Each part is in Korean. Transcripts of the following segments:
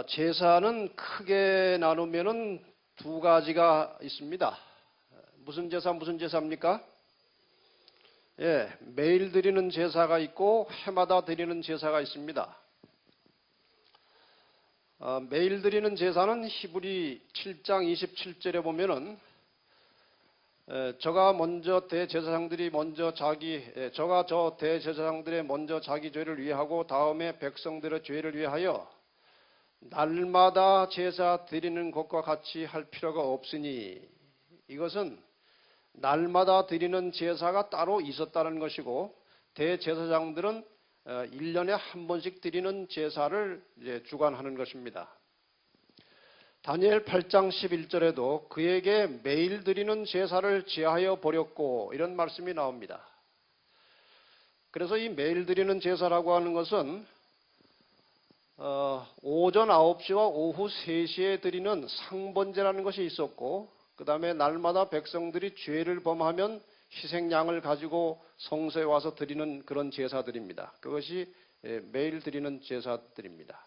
제사는 크게 나누면은 두 가지가 있습니다. 무슨 제사입니까? 예, 매일 드리는 제사가 있고 해마다 드리는 제사가 있습니다. 매일 드리는 제사는 히브리 7장 27절에 보면은 저가 저 대제사장들의 먼저 자기 죄를 위하고 다음에 백성들의 죄를 위하여 날마다 제사 드리는 것과 같이 할 필요가 없으니, 이것은 날마다 드리는 제사가 따로 있었다는 것이고, 대제사장들은 1년에 한 번씩 드리는 제사를 주관하는 것입니다. 다니엘 8장 11절에도 그에게 매일 드리는 제사를 제하여 버렸고, 이런 말씀이 나옵니다. 그래서 이 매일 드리는 제사라고 하는 것은 오전 9시와 오후 3시에 드리는 상번제라는 것이 있었고, 그 다음에 날마다 백성들이 죄를 범하면 희생양을 가지고 성소에 와서 드리는 그런 제사들입니다. 그것이 매일 드리는 제사들입니다.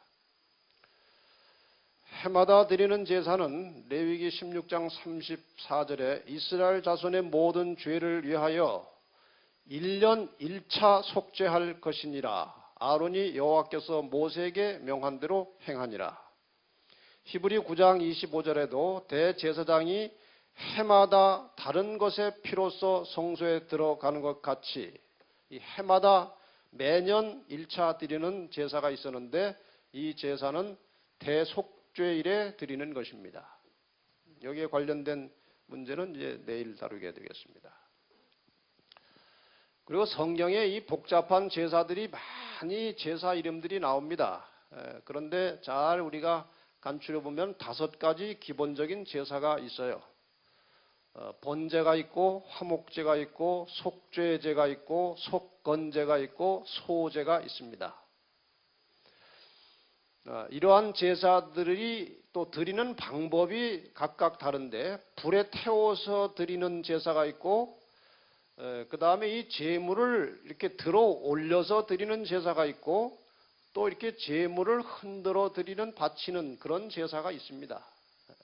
해마다 드리는 제사는 레위기 16장 34절에 이스라엘 자손의 모든 죄를 위하여 1년 1차 속죄할 것이니라. 아론이 여호와께서 모세에게 명한 대로 행하니라. 히브리 9장 25절에도 대제사장이 해마다 다른 것의 피로써 성소에 들어가는 것 같이 이 해마다 매년 1차 드리는 제사가 있었는데, 이 제사는 대속죄일에 드리는 것입니다. 여기에 관련된 문제는 이제 내일 다루게 되겠습니다. 그리고 성경에 이 복잡한 제사들이 많이 제사 이름들이 나옵니다. 그런데 잘 우리가 간추려 보면 5가지 기본적인 제사가 있어요. 번제가 있고 화목제가 있고 속죄제가 있고 속건제가 있고 소제가 있습니다. 이러한 제사들이 또 드리는 방법이 각각 다른데, 불에 태워서 드리는 제사가 있고, 그 다음에 이 제물을 이렇게 들어 올려서 드리는 제사가 있고, 또 이렇게 제물을 흔들어 드리는 바치는 그런 제사가 있습니다.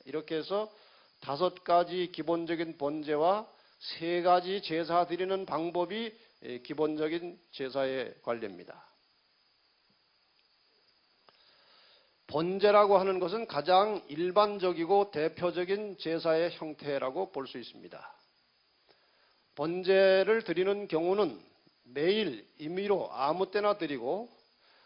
이렇게 해서 5가지 기본적인 번제와 3가지 제사 드리는 방법이 기본적인 제사에 관련입니다. 번제라고 하는 것은 가장 일반적이고 대표적인 제사의 형태라고 볼 수 있습니다. 번제를 드리는 경우는 매일 임의로 아무 때나 드리고,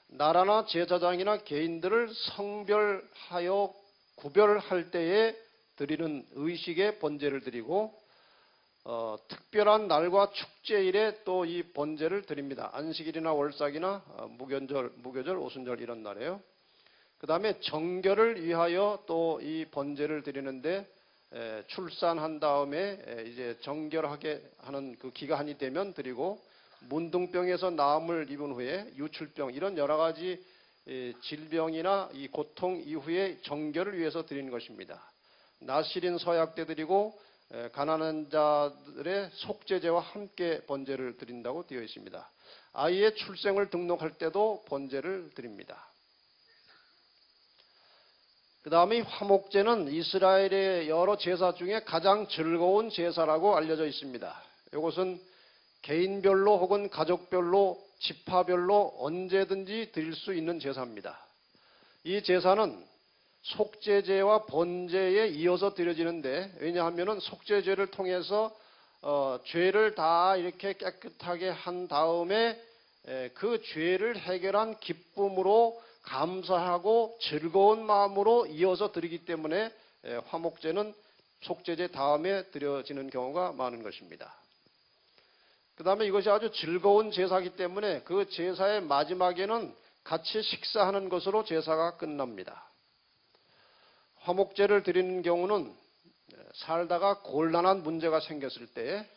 나라나 제사장이나 개인들을 성별하여 구별할 때에 드리는 의식의 번제를 드리고, 특별한 날과 축제일에 또 이 번제를 드립니다. 안식일이나 월삭이나 무교절, 오순절 이런 날에요. 그 다음에 정결을 위하여 또 이 번제를 드리는데, 출산한 다음에 이제 정결하게 하는 그 기간이 되면 드리고, 문둥병에서 나음을 입은 후에 유출병, 이런 여러 가지 질병이나 이 고통 이후에 정결을 위해서 드리는 것입니다. 나실인 서약 때 드리고, 가난한 자들의 속죄제와 함께 번제를 드린다고 되어 있습니다. 아이의 출생을 등록할 때도 번제를 드립니다. 그 다음에 화목제는 이스라엘의 여러 제사 중에 가장 즐거운 제사라고 알려져 있습니다. 이것은 개인별로 혹은 가족별로 지파별로 언제든지 드릴 수 있는 제사입니다. 이 제사는 속죄제와 번제에 이어서 드려지는데, 왜냐하면 속죄제를 통해서 죄를 다 이렇게 깨끗하게 한 다음에 그 죄를 해결한 기쁨으로 감사하고 즐거운 마음으로 이어서 드리기 때문에 화목제는 속죄제 다음에 드려지는 경우가 많은 것입니다. 그 다음에 이것이 아주 즐거운 제사이기 때문에 그 제사의 마지막에는 같이 식사하는 것으로 제사가 끝납니다. 화목제를 드리는 경우는 살다가 곤란한 문제가 생겼을 때,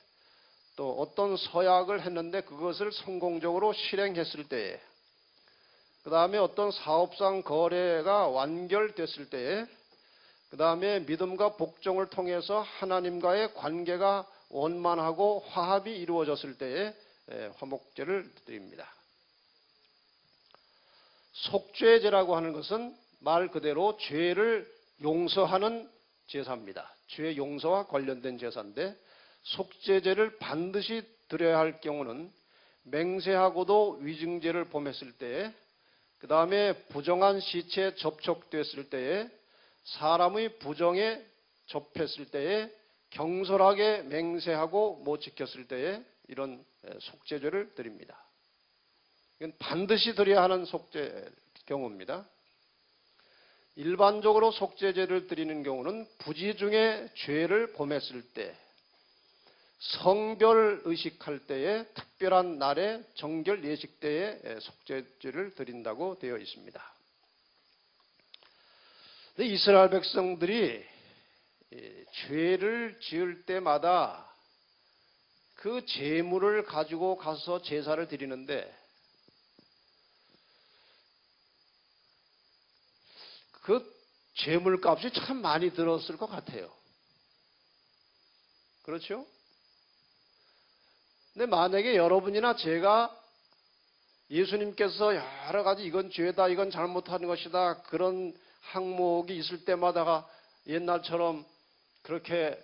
또 어떤 서약을 했는데 그것을 성공적으로 실행했을 때에, 그 다음에 어떤 사업상 거래가 완결됐을 때에, 그 다음에 믿음과 복종을 통해서 하나님과의 관계가 원만하고 화합이 이루어졌을 때에 화목제를 드립니다. 속죄제라고 하는 것은 말 그대로 죄를 용서하는 제사입니다. 죄 용서와 관련된 제사인데 속죄제를 반드시 드려야 할 경우는 맹세하고도 위증죄를 범했을 때에, 그 다음에 부정한 시체에 접촉됐을 때에, 사람의 부정에 접했을 때에, 경솔하게 맹세하고 못 지켰을 때에 이런 속죄죄를 드립니다. 이건 반드시 드려야 하는 속죄 경우입니다. 일반적으로 속죄죄를 드리는 경우는 부지 중에 죄를 범했을 때, 성별 의식할 때에, 특별한 날에, 정결 예식 때에 속죄죄를 드린다고 되어 있습니다. 근데 이스라엘 백성들이 죄를 지을 때마다 그 제물을 가지고 가서 제사를 드리는데 그 제물값이 참 많이 들었을 것 같아요. 그렇죠? 근데 만약에 여러분이나 제가 예수님께서 여러 가지 이건 죄다, 이건 잘못하는 것이다, 그런 항목이 있을 때마다 옛날처럼 그렇게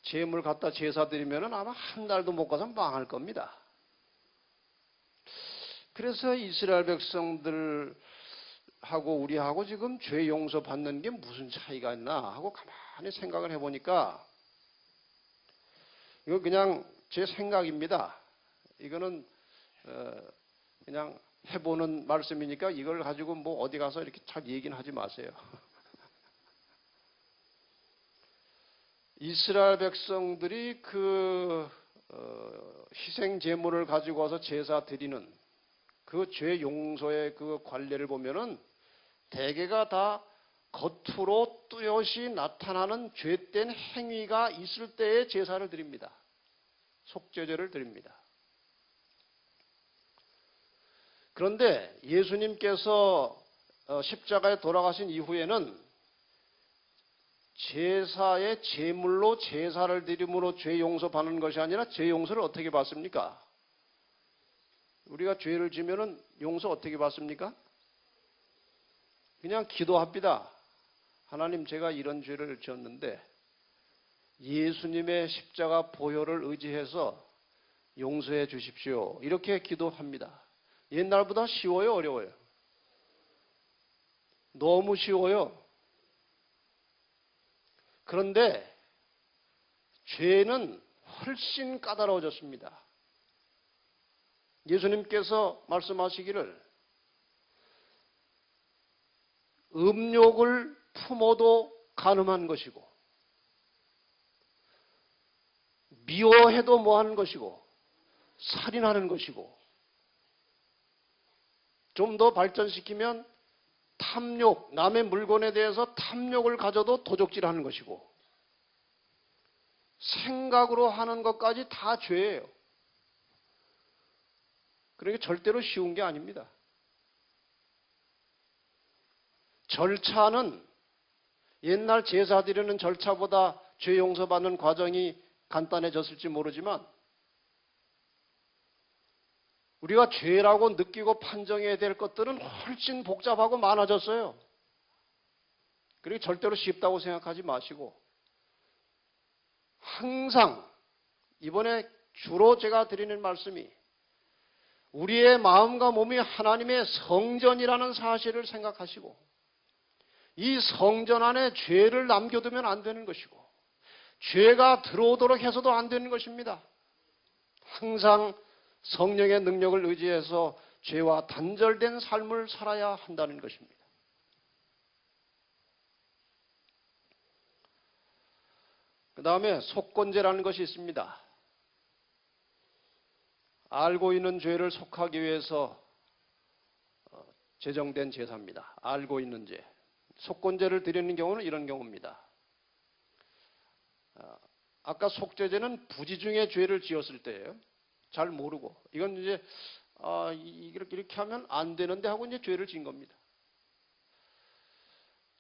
제물 갖다 제사 드리면 아마 한 달도 못 가서 망할 겁니다. 그래서 이스라엘 백성들하고 우리하고 지금 죄 용서 받는 게 무슨 차이가 있나 하고 가만히 생각을 해보니까, 이거 그냥 제 생각입니다. 이거는 그냥 해보는 말씀이니까 이걸 가지고 뭐 어디 가서 이렇게 잘 얘기는 하지 마세요. 이스라엘 백성들이 그 희생 제물을 가지고 와서 제사 드리는 그 죄 용서의 그 관례를 보면은 대개가 다 겉으로 뚜렷이 나타나는 죄된 행위가 있을 때에 제사를 드립니다. 속죄제를 드립니다. 그런데 예수님께서 십자가에 돌아가신 이후에는 제사의 제물로 제사를 드림으로 죄 용서 받는 것이 아니라 죄 용서를 어떻게 받습니까? 우리가 죄를 지면은 용서 어떻게 받습니까? 그냥 기도합니다. 하나님, 제가 이런 죄를 지었는데 예수님의 십자가 보혈을 의지해서 용서해 주십시오. 이렇게 기도합니다. 옛날보다 쉬워요, 어려워요? 너무 쉬워요. 그런데 죄는 훨씬 까다로워졌습니다. 예수님께서 말씀하시기를 음욕을 품어도 간음한 것이고 미워해도 뭐하는 것이고 살인하는 것이고, 좀 더 발전시키면 탐욕, 남의 물건에 대해서 탐욕을 가져도 도적질하는 것이고, 생각으로 하는 것까지 다 죄예요. 그러니까 절대로 쉬운 게 아닙니다. 절차는 옛날 제사 드리는 절차보다 죄 용서받는 과정이 간단해졌을지 모르지만 우리가 죄라고 느끼고 판정해야 될 것들은 훨씬 복잡하고 많아졌어요. 그리고 절대로 쉽다고 생각하지 마시고, 항상 이번에 주로 제가 드리는 말씀이 우리의 마음과 몸이 하나님의 성전이라는 사실을 생각하시고, 이 성전 안에 죄를 남겨두면 안 되는 것이고 죄가 들어오도록 해서도 안 되는 것입니다. 항상 성령의 능력을 의지해서 죄와 단절된 삶을 살아야 한다는 것입니다. 그 다음에 속건제라는 것이 있습니다. 알고 있는 죄를 속하기 위해서 제정된 제사입니다. 알고 있는 죄. 속건제를 드리는 경우는 이런 경우입니다. 아까 속죄제는 부지 중에 죄를 지었을 때예요. 잘 모르고 이건 이제 이렇게 하면 안 되는데 하고 이제 죄를 지은 겁니다.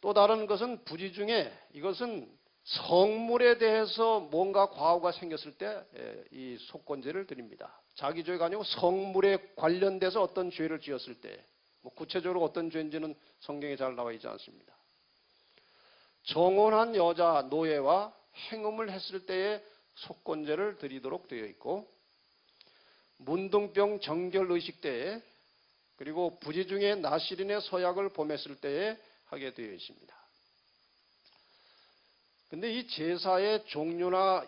또 다른 것은 부지 중에, 이것은 성물에 대해서 뭔가 과오가 생겼을 때 이 속건제를 드립니다. 자기 죄가 아니고 성물에 관련돼서 어떤 죄를 지었을 때 뭐 구체적으로 어떤 죄인지는 성경에 잘 나와 있지 않습니다. 정혼한 여자 노예와 행음을 했을 때에 속건제를 드리도록 되어 있고, 문둥병 정결의식 때에, 그리고 부지 중에 나시린의 서약을 범했을 때에 하게 되어 있습니다. 근데 이 제사의 종류나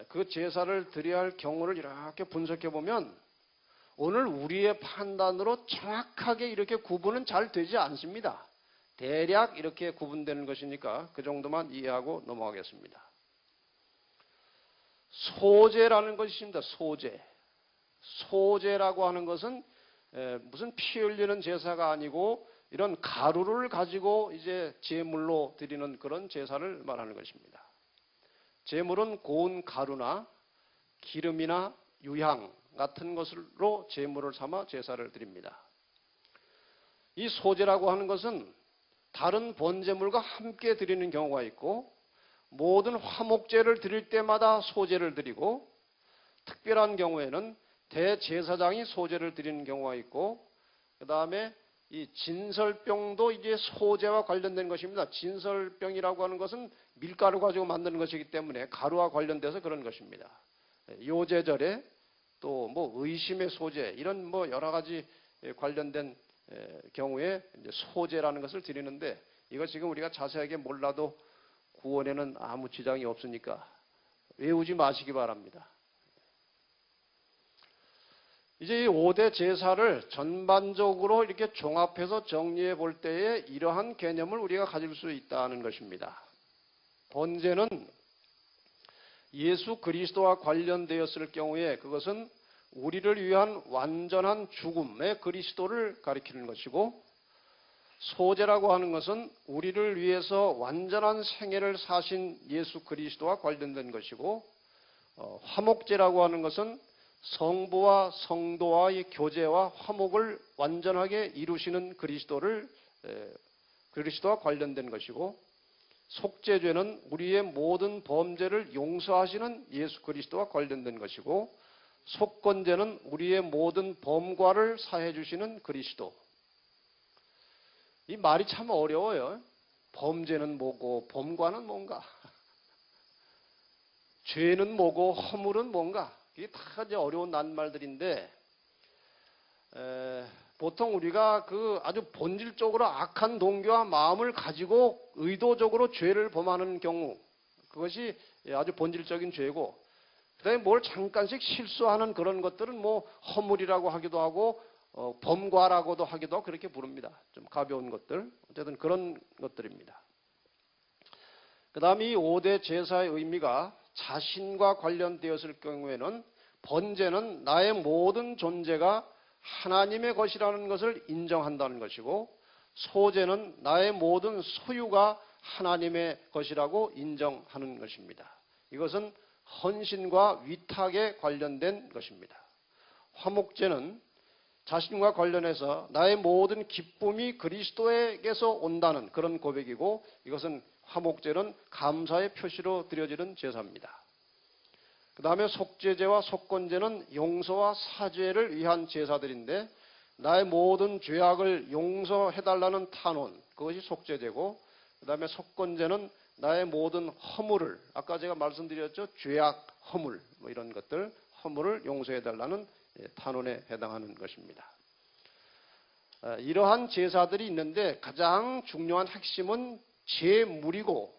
그 제사를 드려야 할 경우를 이렇게 분석해 보면 오늘 우리의 판단으로 정확하게 이렇게 구분은 잘 되지 않습니다. 대략 이렇게 구분되는 것이니까 그 정도만 이해하고 넘어가겠습니다. 소제라는 것이 있습니다. 소제. 소제라고 하는 것은 무슨 피 흘리는 제사가 아니고 이런 가루를 가지고 이제 제물로 드리는 그런 제사를 말하는 것입니다. 제물은 고운 가루나 기름이나 유향 같은 것으로 제물을 삼아 제사를 드립니다. 이 소제라고 하는 것은 다른 번제물과 함께 드리는 경우가 있고, 모든 화목제를 드릴 때마다 소제를 드리고, 특별한 경우에는 대제사장이 소제를 드리는 경우가 있고, 그 다음에 이 진설병도 이게 소제와 관련된 것입니다. 진설병이라고 하는 것은 밀가루 가지고 만드는 것이기 때문에 가루와 관련돼서 그런 것입니다. 요제절에 또 뭐 의심의 소제, 이런 뭐 여러 가지 관련된 경우에 이제 소제라는 것을 드리는데, 이거 지금 우리가 자세하게 몰라도 구원에는 아무 지장이 없으니까 외우지 마시기 바랍니다. 이제 이 5대 제사를 전반적으로 이렇게 종합해서 정리해 볼 때에 이러한 개념을 우리가 가질 수 있다는 것입니다. 번제는 예수 그리스도와 관련되었을 경우에 그것은 우리를 위한 완전한 죽음의 그리스도를 가리키는 것이고, 소제라고 하는 것은 우리를 위해서 완전한 생애를 사신 예수 그리스도와 관련된 것이고, 화목제라고 하는 것은 성부와 성도와의 교제와 화목을 완전하게 이루시는 그리스도와 관련된 것이고, 속죄죄는 우리의 모든 범죄를 용서하시는 예수 그리스도와 관련된 것이고, 속건제는 우리의 모든 범과를 사해 주시는 그리스도. 이 말이 참 어려워요. 범죄는 뭐고 범과는 뭔가? 죄는 뭐고 허물은 뭔가? 이게 다 이제 어려운 낱말들인데, 보통 우리가 그 아주 본질적으로 악한 동기와 마음을 가지고 의도적으로 죄를 범하는 경우, 그것이 아주 본질적인 죄고, 그다음에 뭘 잠깐씩 실수하는 그런 것들은 뭐 허물이라고 하기도 하고 범과라고도 하기도 하고 그렇게 부릅니다. 좀 가벼운 것들, 어쨌든 그런 것들입니다. 그 다음에 이 5대 제사의 의미가 자신과 관련되었을 경우에는, 번제는 나의 모든 존재가 하나님의 것이라는 것을 인정한다는 것이고, 소제는 나의 모든 소유가 하나님의 것이라고 인정하는 것입니다. 이것은 헌신과 위탁에 관련된 것입니다. 화목제는 자신과 관련해서 나의 모든 기쁨이 그리스도에게서 온다는 그런 고백이고, 이것은 화목제는 감사의 표시로 드려지는 제사입니다. 그 다음에 속죄제와 속건제는 용서와 사죄를 위한 제사들인데, 나의 모든 죄악을 용서해달라는 탄원, 그것이 속죄제고, 그 다음에 속건제는 나의 모든 허물을, 아까 제가 말씀드렸죠. 죄악, 허물, 뭐 이런 것들, 허물을 용서해달라는 탄원에 해당하는 것입니다. 이러한 제사들이 있는데 가장 중요한 핵심은 제물이고,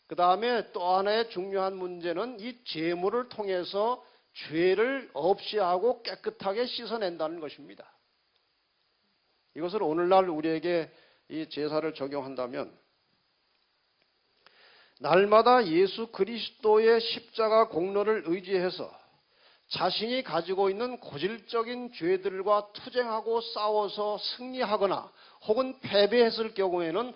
그 다음에 또 하나의 중요한 문제는 이 제물을 통해서 죄를 없이 하고 깨끗하게 씻어낸다는 것입니다. 이것을 오늘날 우리에게 이 제사를 적용한다면, 날마다 예수 그리스도의 십자가 공로를 의지해서 자신이 가지고 있는 고질적인 죄들과 투쟁하고 싸워서 승리하거나 혹은 패배했을 경우에는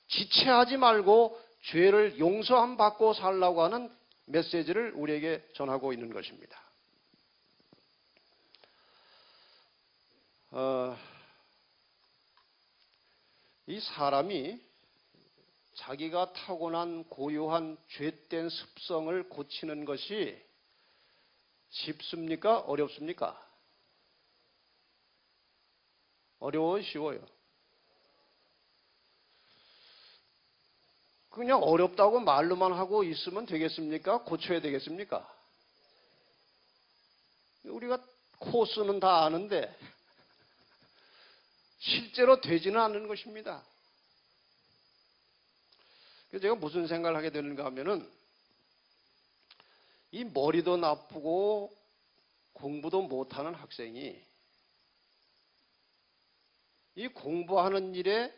지체하지 말고 죄를 용서함 받고 살라고 하는 메시지를 우리에게 전하고 있는 것입니다. 이 사람이 자기가 타고난 고유한 죄된 습성을 고치는 것이 쉽습니까? 어렵습니까? 어려워요, 쉬워요? 그냥 어렵다고 말로만 하고 있으면 되겠습니까? 고쳐야 되겠습니까? 우리가 코스는 다 아는데 실제로 되지는 않는 것입니다. 그래서 제가 무슨 생각을 하게 되는가 하면은 이 머리도 나쁘고 공부도 못하는 학생이 이 공부하는 일에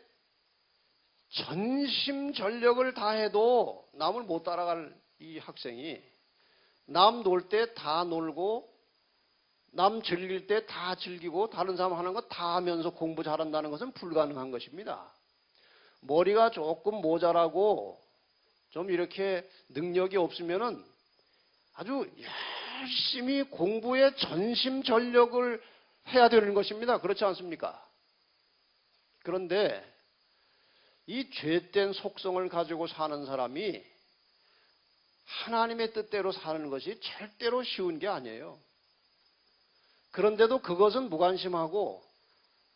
전심전력을 다해도 남을 못 따라갈 이 학생이 남 놀 때 다 놀고 남 즐길 때 다 즐기고 다른 사람 하는 거 다 하면서 공부 잘한다는 것은 불가능한 것입니다. 머리가 조금 모자라고 좀 이렇게 능력이 없으면은 아주 열심히 공부에 전심전력을 해야 되는 것입니다. 그렇지 않습니까? 그런데 이 죄된 속성을 가지고 사는 사람이 하나님의 뜻대로 사는 것이 절대로 쉬운 게 아니에요. 그런데도 그것은 무관심하고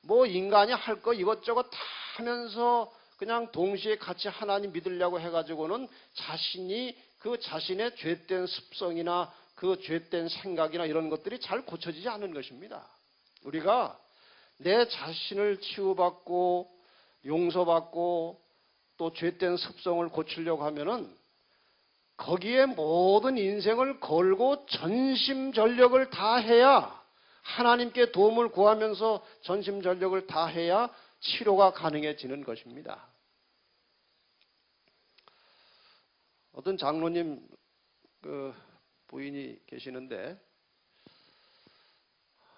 뭐 인간이 할 거 이것저것 다 하면서 그냥 동시에 같이 하나님 믿으려고 해가지고는 자신이 그 자신의 죄된 습성이나 그 죄된 생각이나 이런 것들이 잘 고쳐지지 않는 것입니다. 우리가 내 자신을 치유받고 용서받고 또 죄된 습성을 고치려고 하면은 거기에 모든 인생을 걸고 전심전력을 다해야 하나님께 도움을 구하면서 전심전력을 다해야 치료가 가능해지는 것입니다. 어떤 장로님 그 부인이 계시는데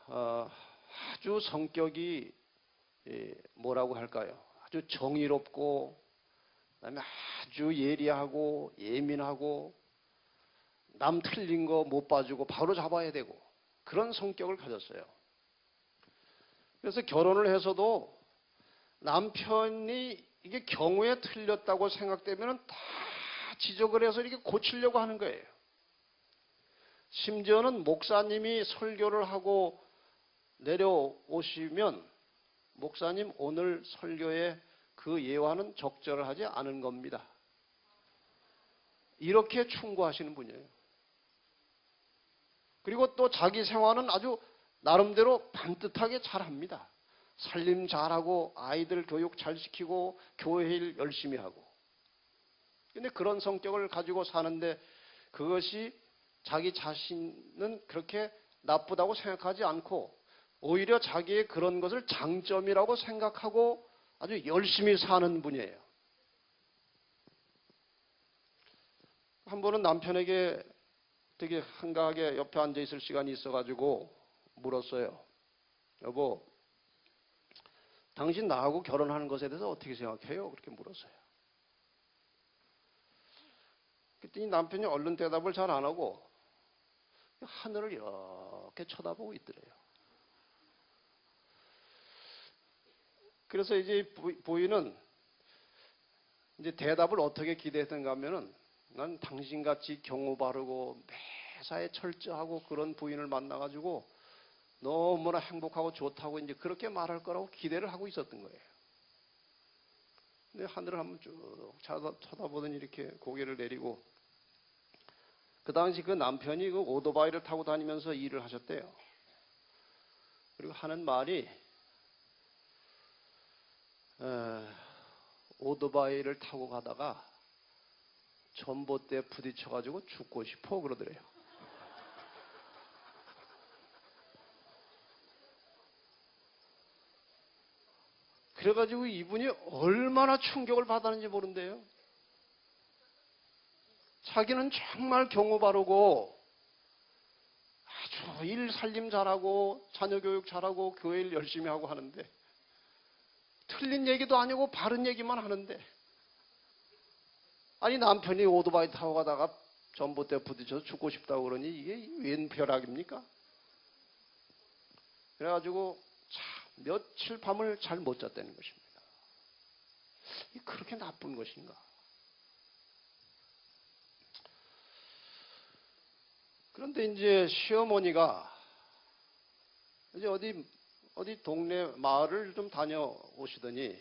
아주 성격이 뭐라고 할까요? 아주 정의롭고 그다음에 아주 예리하고 예민하고 남 틀린 거 못 봐주고 바로 잡아야 되고 그런 성격을 가졌어요. 그래서 결혼을 해서도 남편이 이게 경우에 틀렸다고 생각되면 다 지적을 해서 이렇게 고치려고 하는 거예요. 심지어는 목사님이 설교를 하고 내려오시면 목사님 오늘 설교에 그 예화는 적절하지 않은 겁니다. 이렇게 충고하시는 분이에요. 그리고 또 자기 생활은 아주 나름대로 반듯하게 잘합니다. 살림 잘하고 아이들 교육 잘 시키고 교회 일 열심히 하고. 근데 그런 성격을 가지고 사는데 그것이 자기 자신은 그렇게 나쁘다고 생각하지 않고 오히려 자기의 그런 것을 장점이라고 생각하고 아주 열심히 사는 분이에요. 한 번은 남편에게 되게 한가하게 옆에 앉아 있을 시간이 있어가지고 물었어요. 여보, 당신 나하고 결혼하는 것에 대해서 어떻게 생각해요? 그렇게 물었어요. 그랬더니 남편이 얼른 대답을 잘 안 하고 하늘을 이렇게 쳐다보고 있더래요. 그래서 이제 부인은 이제 대답을 어떻게 기대했던가 하면은 난 당신같이 경우 바르고 매사에 철저하고 그런 부인을 만나가지고 너무나 행복하고 좋다고 이제 그렇게 말할 거라고 기대를 하고 있었던 거예요. 근데 하늘을 한번 쭉 쳐다보더니 이렇게 고개를 내리고 그 당시 그 남편이 그 오토바이를 타고 다니면서 일을 하셨대요. 그리고 하는 말이 오토바이를 타고 가다가 전봇대에 부딪혀가지고 죽고 싶어 그러더래요. 그래가지고 이분이 얼마나 충격을 받았는지 모른대요. 자기는 정말 경우 바르고 아주 일 살림 잘하고 자녀 교육 잘하고 교회 일 열심히 하고 하는데 틀린 얘기도 아니고 바른 얘기만 하는데 아니 남편이 오토바이 타고 가다가 전봇대에 부딪혀서 죽고 싶다고 그러니 이게 웬 벼락입니까? 그래가지고 참 며칠 밤을 잘 못 잤다는 것입니다. 이게 그렇게 나쁜 것인가? 그런데 이제 시어머니가 이제 어디 어디 동네 마을을 좀 다녀오시더니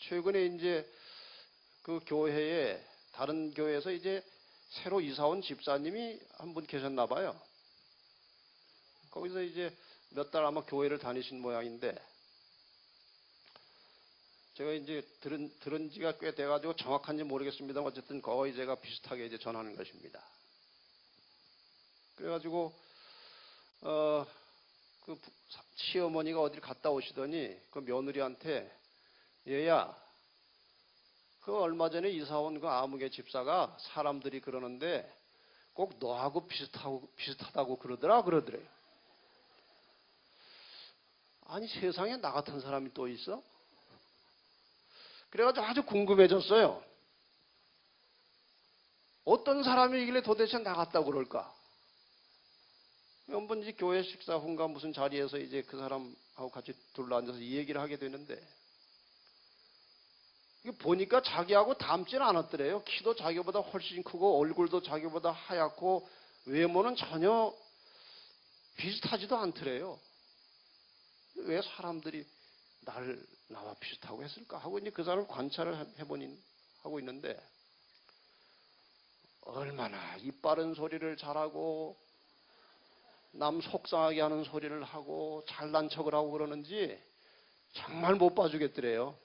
최근에 이제 그 교회에 다른 교회에서 이제 새로 이사 온 집사님이 한 분 계셨나 봐요. 거기서 이제 몇 달 아마 교회를 다니신 모양인데 제가 이제 들은 지가 꽤 돼가지고 정확한지 모르겠습니다. 어쨌든 거의 제가 비슷하게 이제 전하는 것입니다. 그래가지고 그 시어머니가 어딜 갔다 오시더니 그 며느리한테 얘야, 그 얼마 전에 이사 온 그 아무개 집사가 사람들이 그러는데 꼭 너하고 비슷하다고 그러더래요. 아니 세상에 나 같은 사람이 또 있어? 그래가지고 아주 궁금해졌어요. 어떤 사람이길래 도대체 나 같다고 그럴까? 한번 이제 교회 식사 후인가 무슨 자리에서 이제 그 사람하고 같이 둘러앉아서 이 얘기를 하게 되는데 보니까 자기하고 닮지는 않았더래요. 키도 자기보다 훨씬 크고 얼굴도 자기보다 하얗고 외모는 전혀 비슷하지도 않더래요. 왜 사람들이 나와 비슷하고 했을까 하고 이제 그 사람을 관찰을 하고 있는데 얼마나 입 바른 소리를 잘하고 남 속상하게 하는 소리를 하고 잘난 척을 하고 그러는지 정말 못 봐주겠더래요.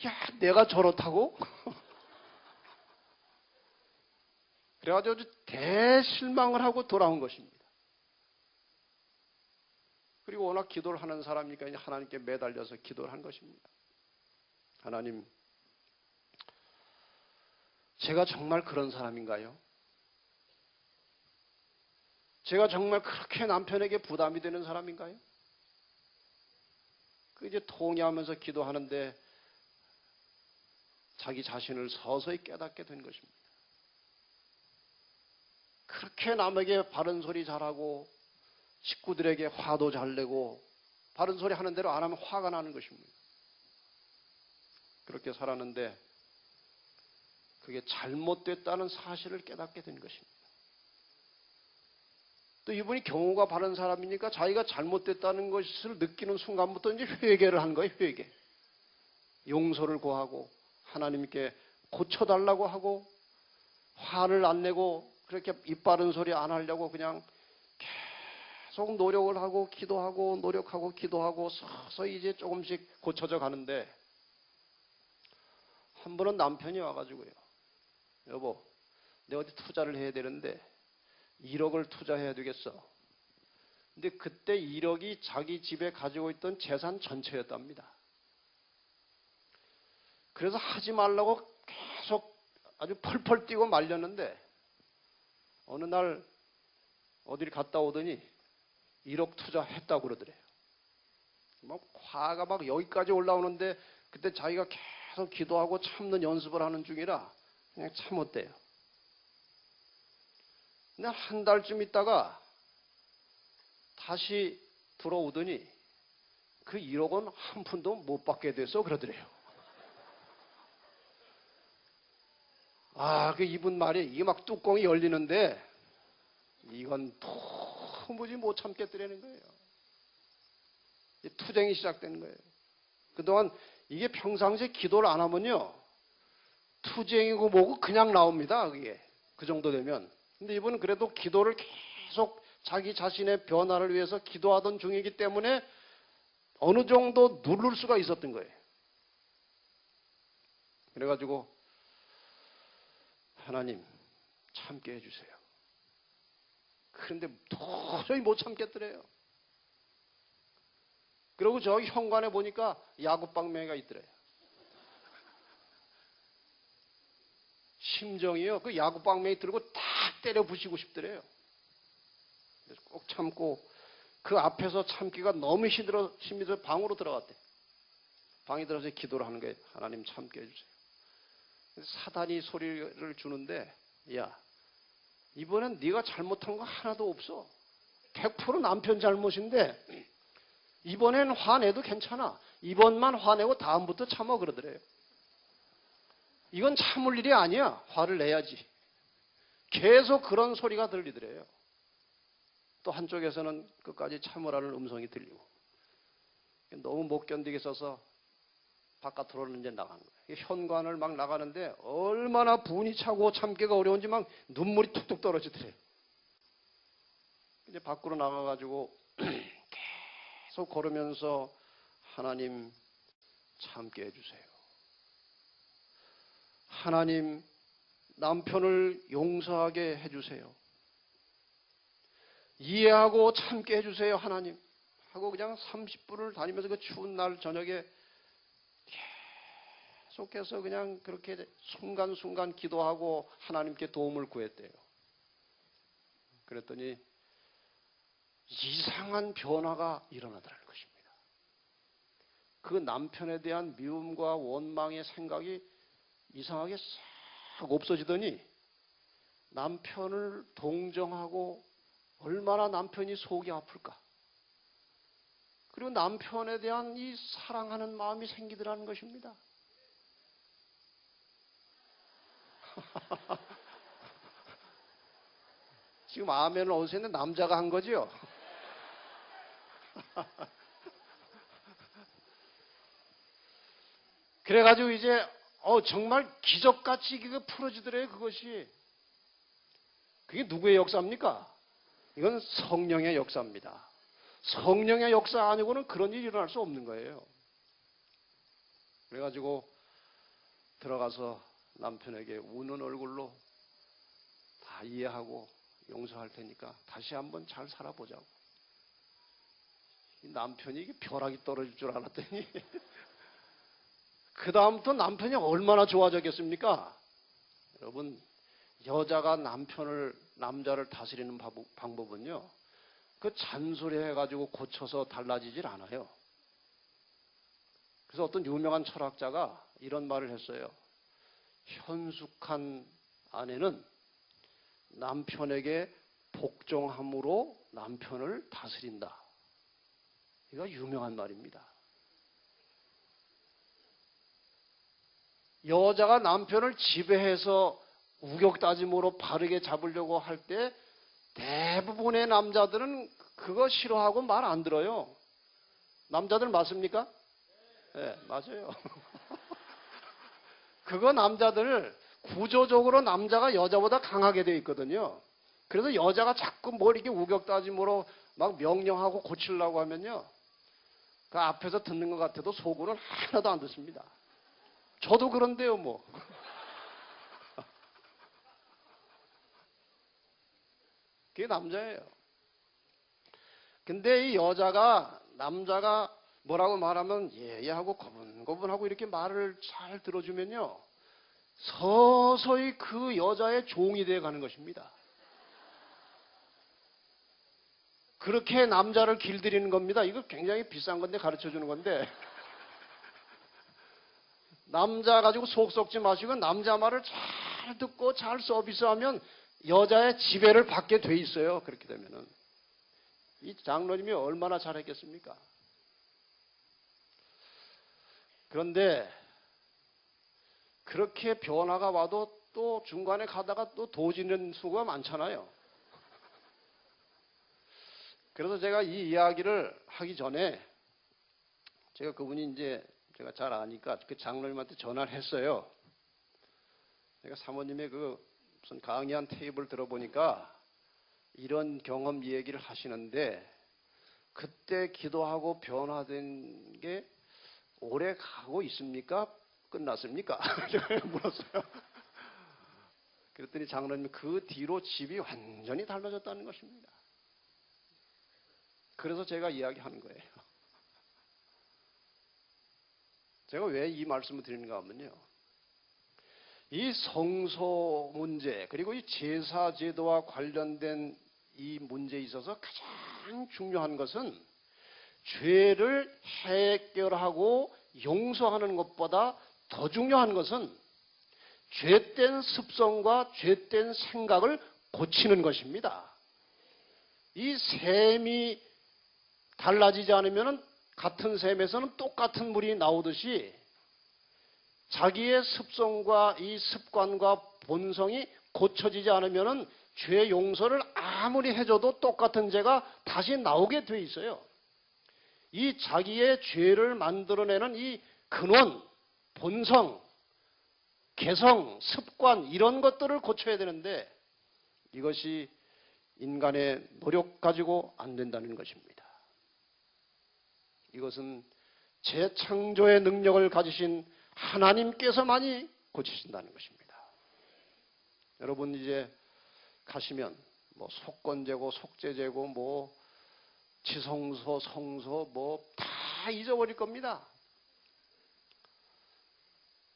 야, 내가 저렇다고? 그래가지고 아주 대실망을 하고 돌아온 것입니다. 그리고 워낙 기도를 하는 사람이니까 이제 하나님께 매달려서 기도를 한 것입니다. 하나님, 제가 정말 그런 사람인가요? 제가 정말 그렇게 남편에게 부담이 되는 사람인가요? 그 이제 통회하면서 기도하는데 자기 자신을 서서히 깨닫게 된 것입니다. 그렇게 남에게 바른 소리 잘하고 식구들에게 화도 잘 내고 바른 소리 하는 대로 안 하면 화가 나는 것입니다. 그렇게 살았는데 그게 잘못됐다는 사실을 깨닫게 된 것입니다. 또 이분이 경우가 바른 사람이니까 자기가 잘못됐다는 것을 느끼는 순간부터 이제 회개를 한 거예요. 회개. 용서를 구하고 하나님께 고쳐달라고 하고 화를 안 내고 그렇게 입 바른 소리 안 하려고 그냥 계속 노력을 하고 기도하고 노력하고 기도하고 서서히 이제 조금씩 고쳐져 가는데 한 번은 남편이 와가지고요. 여보, 내가 어디 투자를 해야 되는데 1억을 투자해야 되겠어. 근데 그때 1억이 자기 집에 가지고 있던 재산 전체였답니다. 그래서 하지 말라고 계속 아주 펄펄 뛰고 말렸는데 어느 날 어디를 갔다 오더니 1억 투자했다고 그러더래요. 막 화가 막 여기까지 올라오는데 그때 자기가 계속 기도하고 참는 연습을 하는 중이라 그냥 참았대요. 근데 한 달쯤 있다가 다시 들어오더니 그 1억 원 한 푼도 못 받게 돼서 그러더래요. 그 이분 말이 이게 막 뚜껑이 열리는데 이건 도무지 못 참겠더라는 거예요. 투쟁이 시작되는 거예요. 그동안 이게 평상시에 기도를 안 하면요. 투쟁이고 뭐고 그냥 나옵니다. 그게. 그 정도 되면. 근데 이분은 그래도 기도를 계속 자기 자신의 변화를 위해서 기도하던 중이기 때문에 어느 정도 누를 수가 있었던 거예요. 그래가지고 하나님 참게 해주세요. 그런데 도저히 못 참겠더래요. 그리고 저기 현관에 보니까 야구방망이가 있더래요. 심정이요. 그 야구방망이 들고 딱 때려 부시고 싶더래요. 그래서 꼭 참고 그 앞에서 참기가 너무 힘이 들어 방으로 들어갔대. 방에 들어서 기도를 하는 거예요. 하나님 참게 해주세요. 사단이 소리를 주는데 야, 이번엔 네가 잘못한 거 하나도 없어. 100% 남편 잘못인데 이번엔 화내도 괜찮아. 이번만 화내고 다음부터 참아 그러더래요. 이건 참을 일이 아니야. 화를 내야지. 계속 그런 소리가 들리더래요. 또 한쪽에서는 끝까지 참으라는 음성이 들리고 너무 못 견디겠어서 바깥으로는 이제 나간 거예요. 현관을 막 나가는데 얼마나 분이 차고 참기가 어려운지 막 눈물이 툭툭 떨어지더래요. 이제 밖으로 나가가지고 계속 걸으면서 하나님 참게 해주세요. 하나님 남편을 용서하게 해주세요. 이해하고 참게 해주세요. 하나님 하고 그냥 30분을 다니면서 그 추운 날 저녁에 계속해서 그냥 그렇게 순간순간 기도하고 하나님께 도움을 구했대요. 그랬더니 이상한 변화가 일어나더라는 것입니다. 그 남편에 대한 미움과 원망의 생각이 이상하게 싹 없어지더니 남편을 동정하고 얼마나 남편이 속이 아플까. 그리고 남편에 대한 이 사랑하는 마음이 생기더라는 것입니다. 지금 아멘을 어디서 했는데 남자가 한 거지요? 그래가지고 이제 정말 기적같이 그거 풀어지더래요. 그것이. 그게 누구의 역사입니까? 이건 성령의 역사입니다. 성령의 역사 아니고는 그런 일이 일어날 수 없는 거예요. 그래가지고 들어가서 남편에게 우는 얼굴로 다 이해하고 용서할 테니까 다시 한번 잘 살아보자고. 이 남편이 이게 벼락이 떨어질 줄 알았더니 그 다음부터 남편이 얼마나 좋아졌겠습니까? 여러분, 여자가 남자를 다스리는 방법은요, 그 잔소리 해가지고 고쳐서 달라지질 않아요. 그래서 어떤 유명한 철학자가 이런 말을 했어요. 현숙한 아내는 남편에게 복종함으로 남편을 다스린다. 이거 유명한 말입니다. 여자가 남편을 지배해서 우격다짐으로 바르게 잡으려고 할 때 대부분의 남자들은 그거 싫어하고 말 안 들어요. 남자들 맞습니까? 네, 맞아요. 그거 남자들 구조적으로 남자가 여자보다 강하게 돼 있거든요. 그래서 여자가 자꾸 뭘 이렇게 우격다짐으로 막 명령하고 고치려고 하면요, 그 앞에서 듣는 것 같아도 속으로는 하나도 안 듣습니다. 저도 그런데요, 뭐. 그게 남자예요. 근데 이 남자가 뭐라고 말하면 예하고 거분거분하고 이렇게 말을 잘 들어주면요, 서서히 그 여자의 종이 되어 가는 것입니다. 그렇게 남자를 길들이는 겁니다. 이거 굉장히 비싼 건데 가르쳐 주는 건데. 남자 가지고 속 썩지 마시고 남자 말을 잘 듣고 잘 서비스하면 여자의 지배를 받게 돼 있어요. 그렇게 되면은. 이 장로님이 얼마나 잘했겠습니까? 그런데 그렇게 변화가 와도 또 중간에 가다가 또 도지는 수가 많잖아요. 그래서 제가 이 이야기를 하기 전에 제가 그분이 이제 제가 잘 아니까 그 장로님한테 전화를 했어요. 제가 사모님의 그 무슨 강의한 테이프를 들어보니까 이런 경험 얘기를 하시는데 그때 기도하고 변화된 게 오래 가고 있습니까? 끝났습니까? 제가 물었어요. 그랬더니 장로님이 그 뒤로 집이 완전히 달라졌다는 것입니다. 그래서 제가 이야기하는 거예요. 제가 왜 이 말씀을 드리는가 하면요, 이 성소 문제 그리고 이 제사 제도와 관련된 이 문제에 있어서 가장 중요한 것은 죄를 해결하고 용서하는 것보다 더 중요한 것은 죄된 습성과 죄된 생각을 고치는 것입니다. 이 샘이 달라지지 않으면 같은 샘에서는 똑같은 물이 나오듯이 자기의 습성과 이 습관과 본성이 고쳐지지 않으면 죄 용서를 아무리 해줘도 똑같은 죄가 다시 나오게 돼 있어요. 이 자기의 죄를 만들어내는 이 근원, 본성, 개성, 습관 이런 것들을 고쳐야 되는데 이것이 인간의 노력 가지고 안 된다는 것입니다. 이것은 재창조의 능력을 가지신 하나님께서만이 고치신다는 것입니다. 여러분 이제 가시면 뭐 속건제고 속죄제고 뭐 지성소, 성소 뭐 다 잊어버릴 겁니다.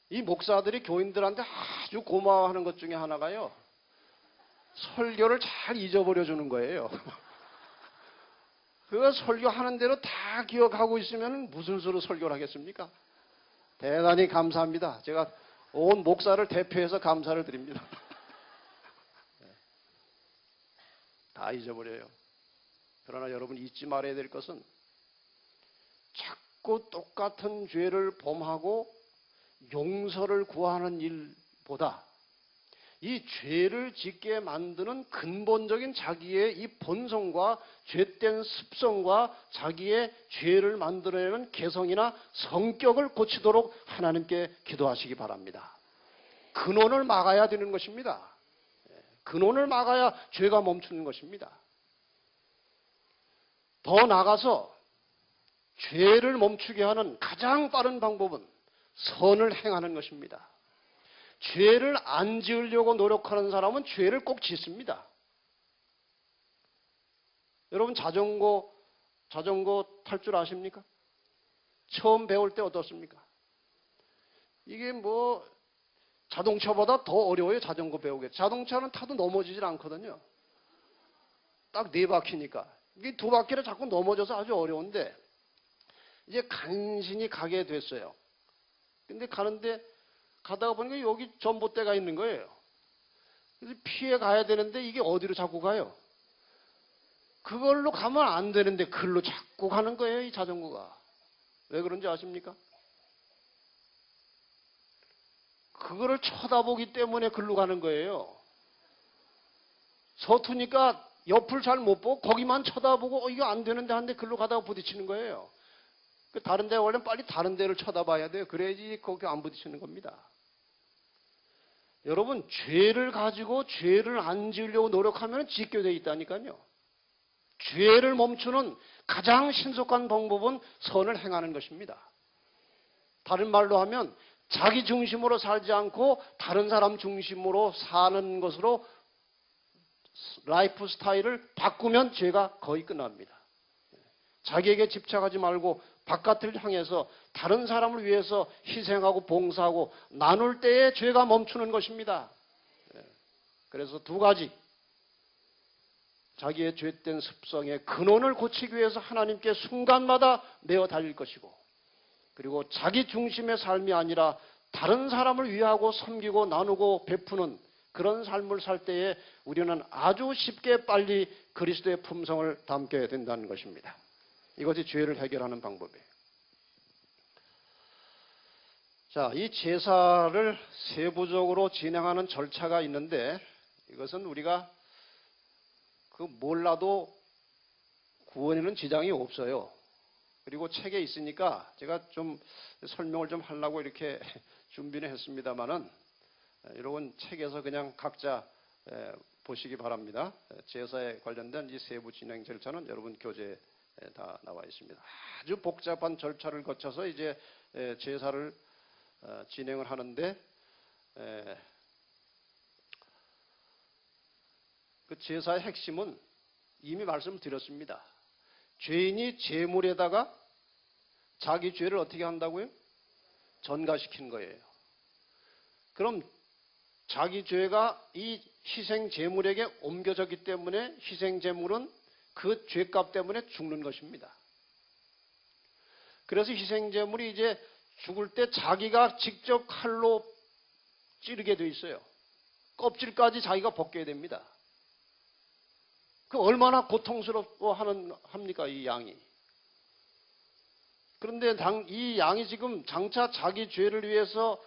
이 목사들이 교인들한테 아주 고마워하는 것 중에 하나가요. 설교를 잘 잊어버려 주는 거예요. 그 설교하는 대로 다 기억하고 있으면 무슨 수로 설교를 하겠습니까? 대단히 감사합니다. 제가 온 목사를 대표해서 감사를 드립니다. 다 잊어버려요. 그러나 여러분 잊지 말아야 될 것은 자꾸 똑같은 죄를 범하고 용서를 구하는 일보다 이 죄를 짓게 만드는 근본적인 자기의 이 본성과 죄된 습성과 자기의 죄를 만들어내는 개성이나 성격을 고치도록 하나님께 기도하시기 바랍니다. 근원을 막아야 되는 것입니다. 근원을 막아야 죄가 멈추는 것입니다. 더 나아가서 죄를 멈추게 하는 가장 빠른 방법은 선을 행하는 것입니다. 죄를 안 지으려고 노력하는 사람은 죄를 꼭 짓습니다. 여러분 자전거 탈 줄 아십니까? 처음 배울 때 어떻습니까? 이게 뭐 자동차보다 더 어려워요. 자전거 배우게. 자동차는 타도 넘어지질 않거든요. 딱 4바퀴니까. 이게 2바퀴를 자꾸 넘어져서 아주 어려운데 이제 간신히 가게 됐어요. 근데 가다가 보니까 여기 전봇대가 있는 거예요. 그래서 피해 가야 되는데 이게 어디로 자꾸 가요? 그걸로 가면 안 되는데 글로 자꾸 가는 거예요. 이 자전거가. 왜 그런지 아십니까? 그거를 쳐다보기 때문에 글로 가는 거예요. 서투니까 옆을 잘 못 보고 거기만 쳐다보고 이거 안 되는데 하는데 글로 가다가 부딪히는 거예요. 다른 데 원래 빨리 다른 데를 쳐다봐야 돼요. 그래야지 거기 안 부딪히는 겁니다. 여러분 죄를 가지고 죄를 안 지으려고 노력하면 짓게 돼 있다니까요. 죄를 멈추는 가장 신속한 방법은 선을 행하는 것입니다. 다른 말로 하면 자기 중심으로 살지 않고 다른 사람 중심으로 사는 것으로 라이프 스타일을 바꾸면 죄가 거의 끝납니다. 자기에게 집착하지 말고 바깥을 향해서 다른 사람을 위해서 희생하고 봉사하고 나눌 때에 죄가 멈추는 것입니다. 그래서 2가지. 자기의 죄된 습성의 근원을 고치기 위해서 하나님께 순간마다 내어 달릴 것이고 그리고 자기 중심의 삶이 아니라 다른 사람을 위하고 섬기고 나누고 베푸는 그런 삶을 살 때에 우리는 아주 쉽게 빨리 그리스도의 품성을 담게 된다는 것입니다. 이것이 죄를 해결하는 방법이에요. 자, 이 제사를 세부적으로 진행하는 절차가 있는데 이것은 우리가 몰라도 구원에는 지장이 없어요. 그리고 책에 있으니까 제가 좀 설명을 좀 하려고 이렇게 준비는 했습니다만은 여러분 책에서 그냥 각자 보시기 바랍니다. 제사에 관련된 이 세부 진행 절차는 여러분 교재에 다 나와 있습니다. 아주 복잡한 절차를 거쳐서 이제 제사를 진행을 하는데 그 제사의 핵심은 이미 말씀드렸습니다. 죄인이 제물에다가 자기 죄를 어떻게 한다고요? 전가시킨 거예요. 그럼 자기 죄가 이 희생 제물에게 옮겨졌기 때문에 희생 제물은 그 죄값 때문에 죽는 것입니다. 그래서 희생 제물이 이제 죽을 때 자기가 직접 칼로 찌르게 돼 있어요. 껍질까지 자기가 벗겨야 됩니다. 그 얼마나 고통스럽고 합니까 이 양이. 그런데 이 양이 지금 장차 자기 죄를 위해서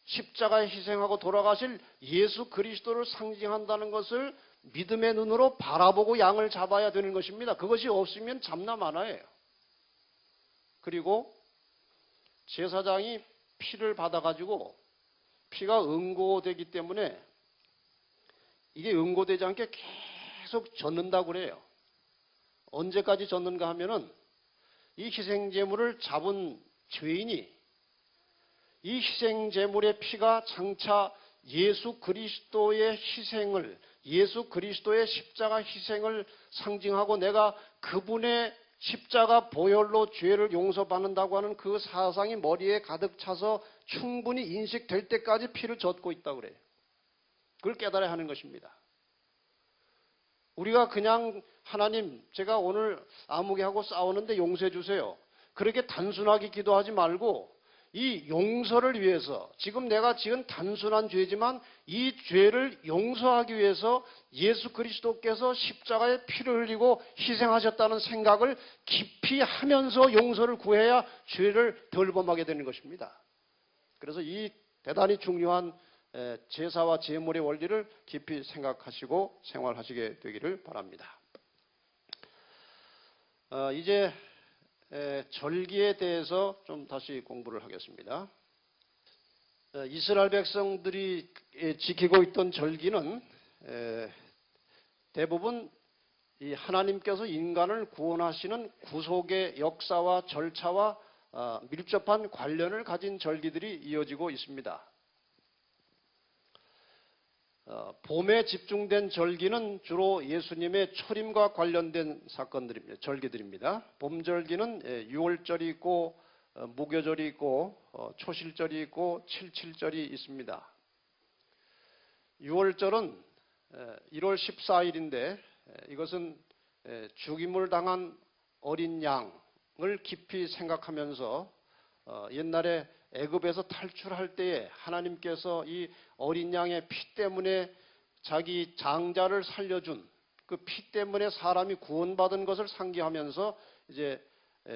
십자가에 희생하고 돌아가실 예수 그리스도를 상징한다는 것을 믿음의 눈으로 바라보고 양을 잡아야 되는 것입니다. 그것이 없으면 잡나 마나예요. 그리고 제사장이 피를 받아가지고 피가 응고되기 때문에 이게 응고되지 않게 계속 젓는다고 그래요. 언제까지 젓는가 하면은 이 희생제물을 잡은 죄인이 이 희생제물의 피가 장차 예수 그리스도의 희생을, 예수 그리스도의 십자가 희생을 상징하고 내가 그분의 십자가 보혈로 죄를 용서받는다고 하는 그 사상이 머리에 가득 차서 충분히 인식될 때까지 피를 젓고 있다고 그래요. 그걸 깨달아야 하는 것입니다. 우리가 그냥 하나님 제가 오늘 아무개하고 싸우는데 용서해 주세요. 그렇게 단순하게 기도하지 말고 이 용서를 위해서 지금 내가 지은 단순한 죄지만 이 죄를 용서하기 위해서 예수 그리스도께서 십자가에 피를 흘리고 희생하셨다는 생각을 깊이 하면서 용서를 구해야 죄를 덜 범하게 되는 것입니다. 그래서 이 대단히 중요한 제사와 제물의 원리를 깊이 생각하시고 생활하시게 되기를 바랍니다. 이제 절기에 대해서 좀 다시 공부를 하겠습니다. 이스라엘 백성들이 지키고 있던 절기는 대부분 이 하나님께서 인간을 구원하시는 구속의 역사와 절차와 밀접한 관련을 가진 절기들이 이어지고 있습니다. 봄에 집중된 절기는 주로 예수님의 초림과 관련된 사건들입니다. 절기들입니다. 봄절기는 6월절이 있고 무교절이 있고 초실절이 있고 칠칠절이 있습니다. 6월절은 1월 14일인데 이것은 죽임을 당한 어린 양을 깊이 생각하면서 옛날에 애굽에서 탈출할 때에 하나님께서 이 어린 양의 피 때문에 자기 장자를 살려준 그 피 때문에 사람이 구원받은 것을 상기하면서 이제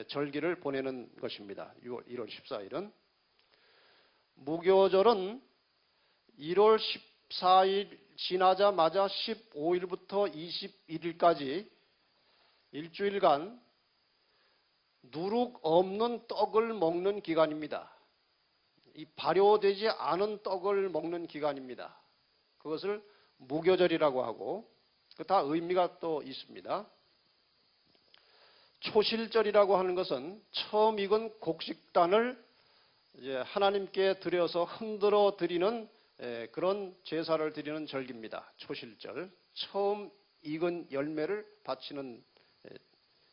절기를 보내는 것입니다. 1월 14일은. 무교절은 1월 14일 지나자마자 15일부터 21일까지 일주일간 누룩 없는 떡을 먹는 기간입니다. 이 발효되지 않은 떡을 먹는 기간입니다. 그것을 무교절이라고 하고 그 다 의미가 또 있습니다. 초실절이라고 하는 것은 처음 익은 곡식단을 이제 하나님께 드려서 흔들어 드리는 그런 제사를 드리는 절기입니다. 초실절. 처음 익은 열매를 바치는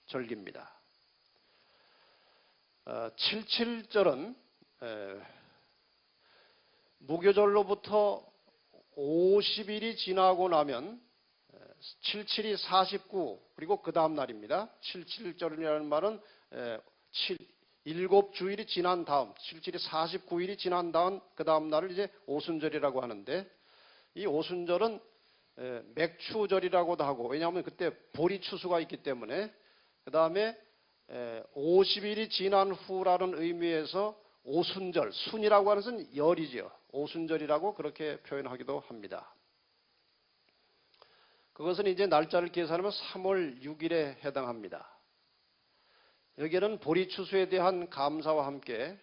절기입니다. 칠칠절은 무교절로부터 50일이 지나고 나면 77이 49 그리고 그 다음 날입니다. 77절이라는 말은 7주일이 지난 다음 77이 49일이 지난 다음 그 다음 날을 이제 오순절이라고 하는데 이 오순절은 맥추절이라고도 하고 왜냐하면 그때 보리 추수가 있기 때문에 그 다음에 50일이 지난 후라는 의미에서 오순절, 순이라고 하는 것은 열이죠. 오순절이라고 그렇게 표현하기도 합니다. 그것은 이제 날짜를 계산하면 3월 6일에 해당합니다. 여기에는 보리추수에 대한 감사와 함께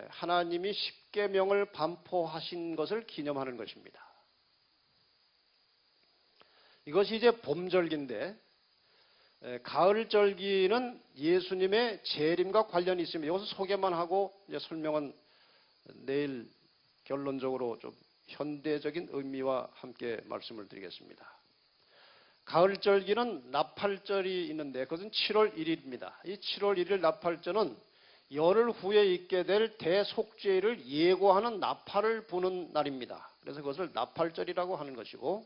하나님이 십계명을 반포하신 것을 기념하는 것입니다. 이것이 이제 봄절기인데 가을절기는 예수님의 재림과 관련이 있습니다. 이것은 소개만 하고 이제 설명은 내일 결론적으로 좀 현대적인 의미와 함께 말씀을 드리겠습니다. 가을절기는 나팔절이 있는데 그것은 7월 1일입니다. 이 7월 1일 나팔절은 열흘 후에 있게 될 대속죄를 예고하는 나팔을 부는 날입니다. 그래서 그것을 나팔절이라고 하는 것이고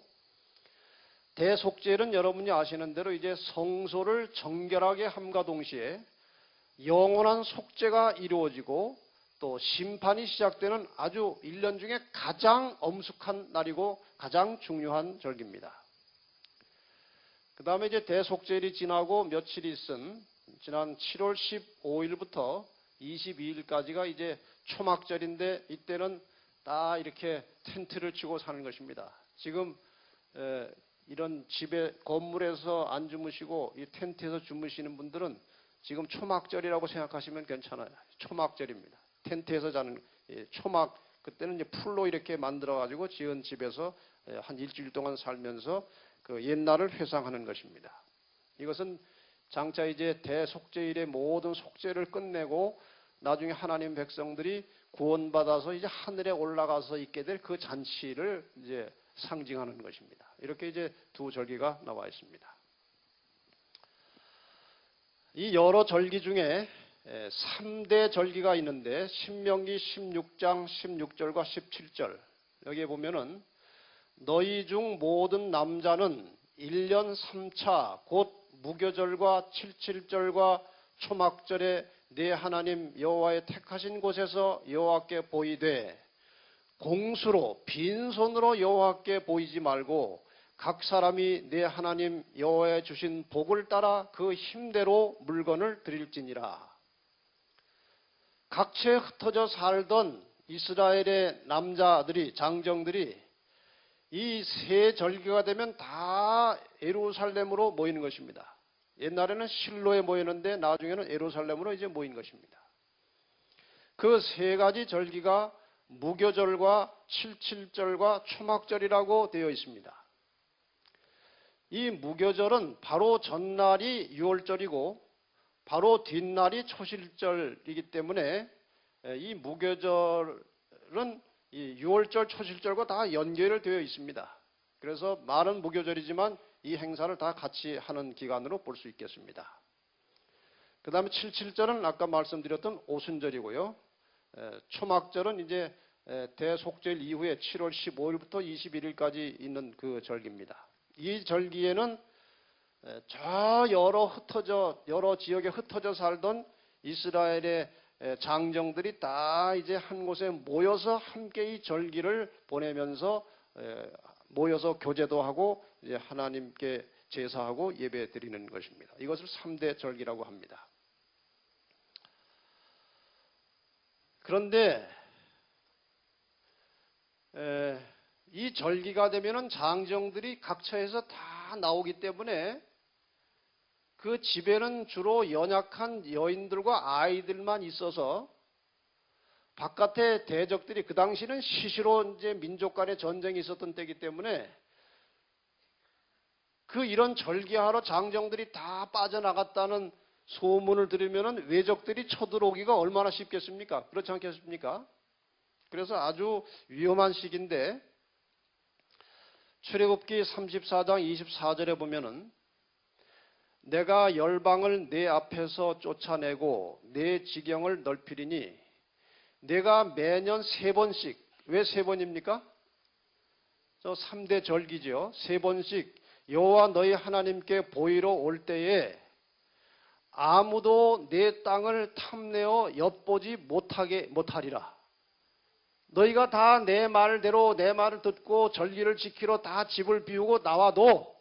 대속죄는 여러분이 아시는 대로 이제 성소를 정결하게 함과 동시에 영원한 속죄가 이루어지고 또 심판이 시작되는 아주 1년 중에 가장 엄숙한 날이고 가장 중요한 절기입니다. 그 다음에 이제 대속죄일이 지나고 며칠이 있은 지난 7월 15일부터 22일까지가 이제 초막절인데 이때는 다 이렇게 텐트를 치고 사는 것입니다. 지금 이런 집에 건물에서 안 주무시고 이 텐트에서 주무시는 분들은 지금 초막절이라고 생각하시면 괜찮아요. 초막절입니다. 텐트에서 자는 초막, 그때는 이제 풀로 이렇게 만들어 가지고 지은 집에서 한 일주일 동안 살면서 그 옛날을 회상하는 것입니다. 이것은 장차 이제 대속죄일의 모든 속죄를 끝내고 나중에 하나님 백성들이 구원받아서 이제 하늘에 올라가서 있게 될 그 잔치를 이제 상징하는 것입니다. 이렇게 이제 두 절기가 나와 있습니다. 이 여러 절기 중에 3대 절기가 있는데 신명기 16장 16절과 17절 여기에 보면은 너희 중 모든 남자는 1년 3차 곧 무교절과 칠칠절과 초막절에 네 하나님 여호와의 택하신 곳에서 여호와께 보이되 공수로 빈손으로 여호와께 보이지 말고 각 사람이 네 하나님 여호와의 주신 복을 따라 그 힘대로 물건을 드릴지니라. 각처에 흩어져 살던 이스라엘의 남자들이 장정들이 이 세 절기가 되면 다 예루살렘으로 모이는 것입니다. 옛날에는 실로에 모이는데 나중에는 예루살렘으로 이제 모인 것입니다. 그 세 가지 절기가 무교절과 칠칠절과 초막절이라고 되어 있습니다. 이 무교절은 바로 전날이 유월절이고 바로 뒷날이 초실절이기 때문에 이 무교절은 이 유월절, 초실절과 다 연결되어 있습니다. 그래서 말은 무교절이지만 이 행사를 다 같이 하는 기간으로 볼 수 있겠습니다. 그 다음에 칠칠절은 아까 말씀드렸던 오순절이고요. 초막절은 이제 대속절 이후에 7월 15일부터 21일까지 있는 그 절기입니다. 이 절기에는 저 여러 지역에 흩어져 살던 이스라엘의 장정들이 다 이제 한 곳에 모여서 함께 이 절기를 보내면서 모여서 교제도 하고 이제 하나님께 제사하고 예배 드리는 것입니다. 이것을 3대 절기라고 합니다. 그런데 이 절기가 되면은 장정들이 각처에서 다 나오기 때문에 그 집에는 주로 연약한 여인들과 아이들만 있어서 바깥에 대적들이 그 당시는 시시로 이제 민족 간의 전쟁이 있었던 때이기 때문에 그 이런 절기하러 장정들이 다 빠져나갔다는 소문을 들으면은 외적들이 쳐들어오기가 얼마나 쉽겠습니까? 그렇지 않겠습니까? 그래서 아주 위험한 시기인데 출애굽기 34장 24절에 보면은 내가 열방을 내 앞에서 쫓아내고 내 지경을 넓히리니 내가 매년 3번씩, 왜 3번입니까? 저 3대 절기죠. 3번씩 여호와 너희 하나님께 보이러 올 때에 아무도 내 땅을 탐내어 엿보지 못하리라. 너희가 다 내 말대로 내 말을 듣고 절기를 지키러 다 집을 비우고 나와도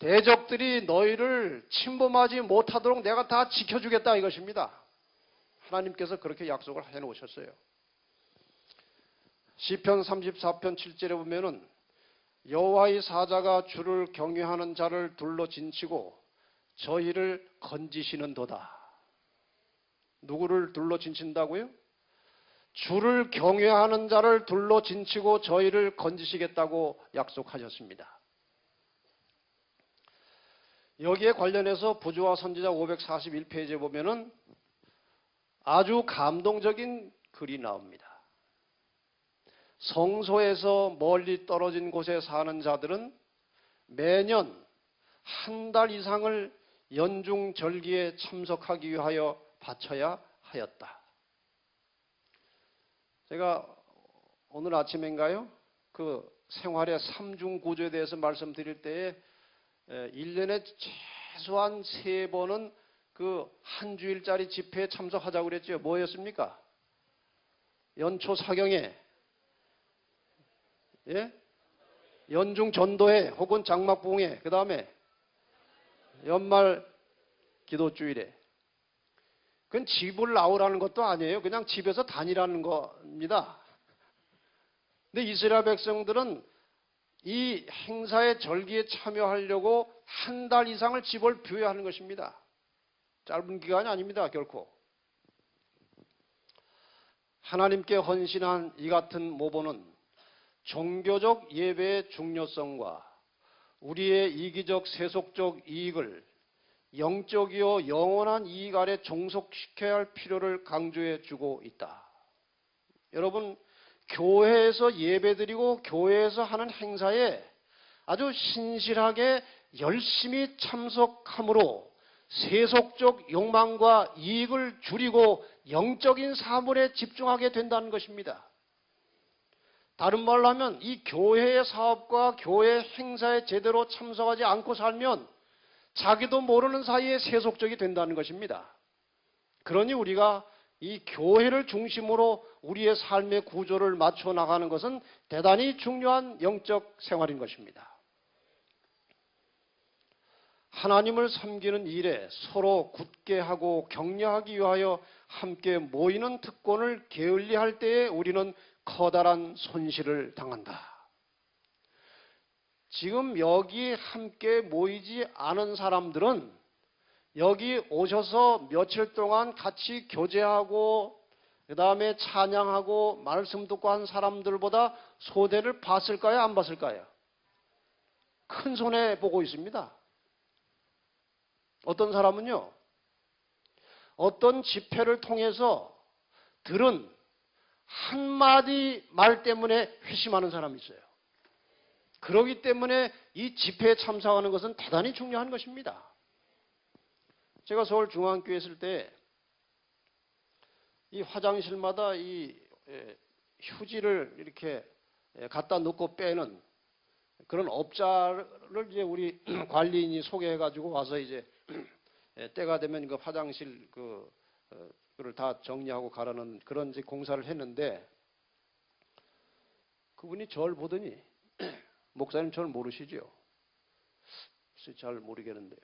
대적들이 너희를 침범하지 못하도록 내가 다 지켜주겠다 이것입니다. 하나님께서 그렇게 약속을 해놓으셨어요. 시편 34편 7절에 보면은 여호와의 사자가 주를 경외하는 자를 둘러 진치고 저희를 건지시는도다. 누구를 둘러 진친다고요? 주를 경외하는 자를 둘러 진치고 저희를 건지시겠다고 약속하셨습니다. 여기에 관련해서 부조와 선지자 541페이지에 보면은 아주 감동적인 글이 나옵니다. 성소에서 멀리 떨어진 곳에 사는 자들은 매년 한 달 이상을 연중 절기에 참석하기 위하여 바쳐야 하였다. 제가 오늘 아침인가요? 그 생활의 삼중 구조에 대해서 말씀드릴 때에 1년에 최소한 3번은 그 한 주일짜리 집회에 참석하자고 그랬죠. 뭐였습니까? 연초 사경회, 예? 연중 전도회 혹은 장막부흥회, 그 다음에 연말 기도주일에. 그건 집을 나오라는 것도 아니에요. 그냥 집에서 다니라는 겁니다. 근데 이스라엘 백성들은 이 행사의 절기에 참여하려고 한 달 이상을 집을 비워야 하는 것입니다. 짧은 기간이 아닙니다, 결코. 하나님께 헌신한 이 같은 모범은 종교적 예배의 중요성과 우리의 이기적 세속적 이익을 영적이요 영원한 이익 아래 종속시켜야 할 필요를 강조해 주고 있다. 여러분, 교회에서 예배드리고 교회에서 하는 행사에 아주 신실하게 열심히 참석함으로 세속적 욕망과 이익을 줄이고 영적인 사물에 집중하게 된다는 것입니다. 다른 말로 하면 이 교회의 사업과 교회 행사에 제대로 참석하지 않고 살면 자기도 모르는 사이에 세속적이 된다는 것입니다. 그러니 우리가 이 교회를 중심으로 우리의 삶의 구조를 맞춰 나가는 것은 대단히 중요한 영적 생활인 것입니다. 하나님을 섬기는 일에 서로 굳게 하고 격려하기 위하여 함께 모이는 특권을 게을리할 때에 우리는 커다란 손실을 당한다. 지금 여기 함께 모이지 않은 사람들은 여기 오셔서 며칠 동안 같이 교제하고 그 다음에 찬양하고 말씀 듣고 한 사람들보다 소대를 봤을까요? 안 봤을까요? 큰 손해 보고 있습니다. 어떤 사람은요, 어떤 집회를 통해서 들은 한마디 말 때문에 회심하는 사람이 있어요. 그렇기 때문에 이 집회에 참석하는 것은 대단히 중요한 것입니다. 제가 서울중앙교회에 있을 때 이 화장실마다 이 휴지를 이렇게 갖다 놓고 빼는 그런 업자를 이제 우리 관리인이 소개해가지고 와서 이제 때가 되면 그 화장실 그를 다 정리하고 가라는 그런 이제 공사를 했는데 그분이 저를 보더니 목사님 저를 모르시죠? 잘 모르겠는데요.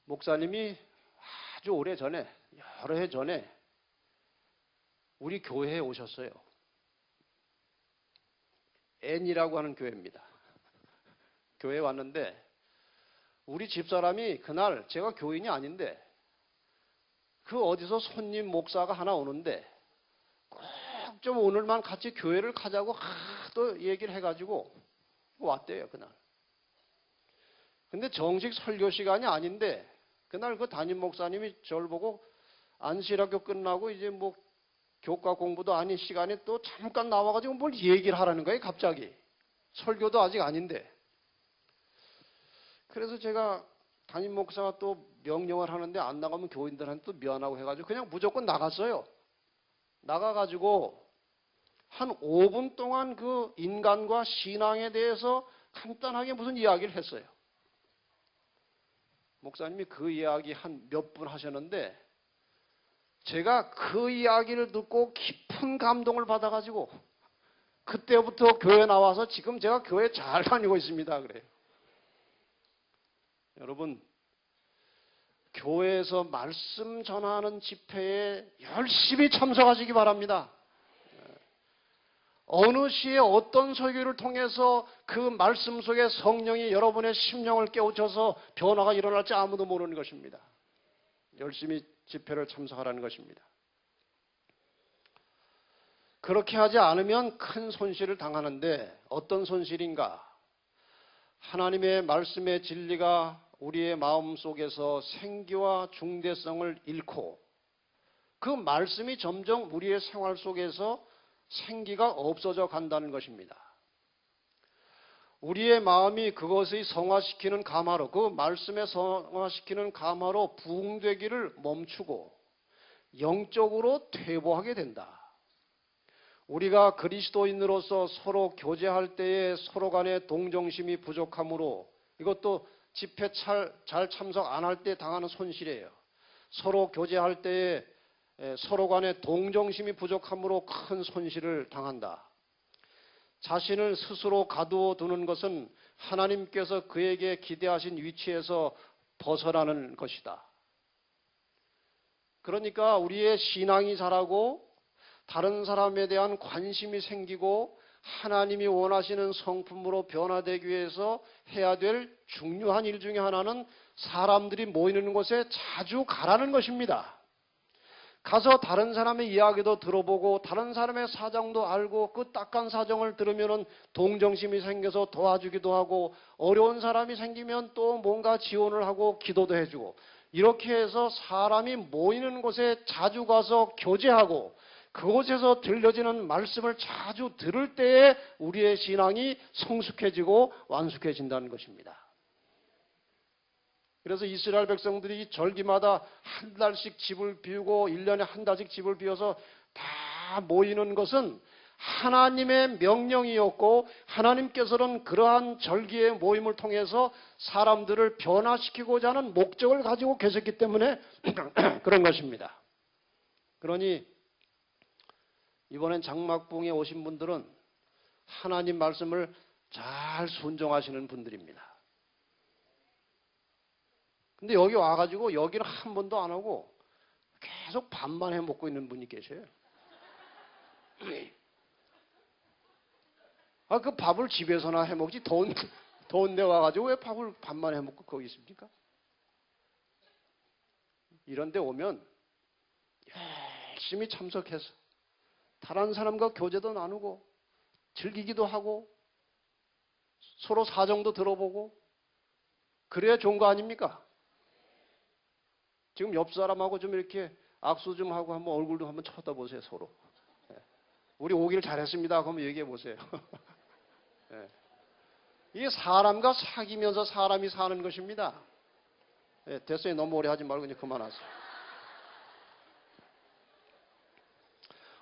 목사님이 아주 오래 전에 여러 해 전에 우리 교회에 오셨어요. N이라고 하는 교회입니다. 교회에 왔는데 우리 집사람이 그날 제가 교인이 아닌데 그 어디서 손님 목사가 하나 오는데 꼭 좀 오늘만 같이 교회를 가자고 하도 얘기를 해가지고 왔대요, 그날. 근데 정식 설교 시간이 아닌데 그날 그 담임 목사님이 저를 보고 안식학교 끝나고 이제 뭐 교과 공부도 아닌 시간에 또 잠깐 나와가지고 뭘 얘기를 하라는 거예요, 갑자기. 설교도 아직 아닌데. 그래서 제가 담임 목사가 또 명령을 하는데 안 나가면 교인들한테 또 미안하고 해가지고 그냥 무조건 나갔어요. 나가가지고 한 5분 동안 그 인간과 신앙에 대해서 간단하게 무슨 이야기를 했어요. 목사님이 그 이야기 한 몇 분 하셨는데 제가 그 이야기를 듣고 깊은 감동을 받아가지고 그때부터 교회 나와서 지금 제가 교회 잘 다니고 있습니다. 그래요. 여러분, 교회에서 말씀 전하는 집회에 열심히 참석하시기 바랍니다. 어느 시에 어떤 설교를 통해서 그 말씀 속에 성령이 여러분의 심령을 깨우쳐서 변화가 일어날지 아무도 모르는 것입니다. 열심히 집회를 참석하라는 것입니다. 그렇게 하지 않으면 큰 손실을 당하는데 어떤 손실인가? 하나님의 말씀의 진리가 우리의 마음 속에서 생기와 중대성을 잃고 그 말씀이 점점 우리의 생활 속에서 생기가 없어져 간다는 것입니다. 우리의 마음이 그것을 성화시키는 가마로, 그 말씀에 성화시키는 가마로 부흥되기를 멈추고 영적으로 퇴보하게 된다. 우리가 그리스도인으로서 서로 교제할 때에 서로 간의 동정심이 부족하므로 이것도 집회 잘 참석 안 할 때 당하는 손실이에요. 서로 교제할 때에 서로 간의 동정심이 부족함으로 큰 손실을 당한다. 자신을 스스로 가두어 두는 것은 하나님께서 그에게 기대하신 위치에서 벗어나는 것이다. 그러니까 우리의 신앙이 자라고 다른 사람에 대한 관심이 생기고 하나님이 원하시는 성품으로 변화되기 위해서 해야 될 중요한 일 중에 하나는 사람들이 모이는 곳에 자주 가라는 것입니다. 가서 다른 사람의 이야기도 들어보고 다른 사람의 사정도 알고 그 딱한 사정을 들으면 동정심이 생겨서 도와주기도 하고 어려운 사람이 생기면 또 뭔가 지원을 하고 기도도 해주고 이렇게 해서 사람이 모이는 곳에 자주 가서 교제하고 그곳에서 들려지는 말씀을 자주 들을 때에 우리의 신앙이 성숙해지고 완숙해진다는 것입니다. 그래서 이스라엘 백성들이 절기마다 한 달씩 집을 비우고 1년에 한 달씩 집을 비워서 다 모이는 것은 하나님의 명령이었고 하나님께서는 그러한 절기의 모임을 통해서 사람들을 변화시키고자 하는 목적을 가지고 계셨기 때문에 그런 것입니다. 그러니 이번엔 장막봉에 오신 분들은 하나님 말씀을 잘 순종하시는 분들입니다. 근데 여기 와가지고 여기는 한 번도 안 하고 계속 밥만 해 먹고 있는 분이 계세요. 그 밥을 집에서나 해 먹지 더운 데 와가지고 왜 밥만 해 먹고 거기 있습니까? 이런 데 오면 열심히 참석해서 다른 사람과 교제도 나누고 즐기기도 하고 서로 사정도 들어보고 그래야 좋은 거 아닙니까? 지금 옆 사람하고 좀 이렇게 악수 좀 하고 한번 얼굴도 한번 쳐다보세요, 서로. 우리 오길 잘했습니다. 그러면 얘기해 보세요. 이게 사람과 사귀면서 사람이 사는 것입니다. 됐어요. 너무 오래 하지 말고 이제 그만하세요.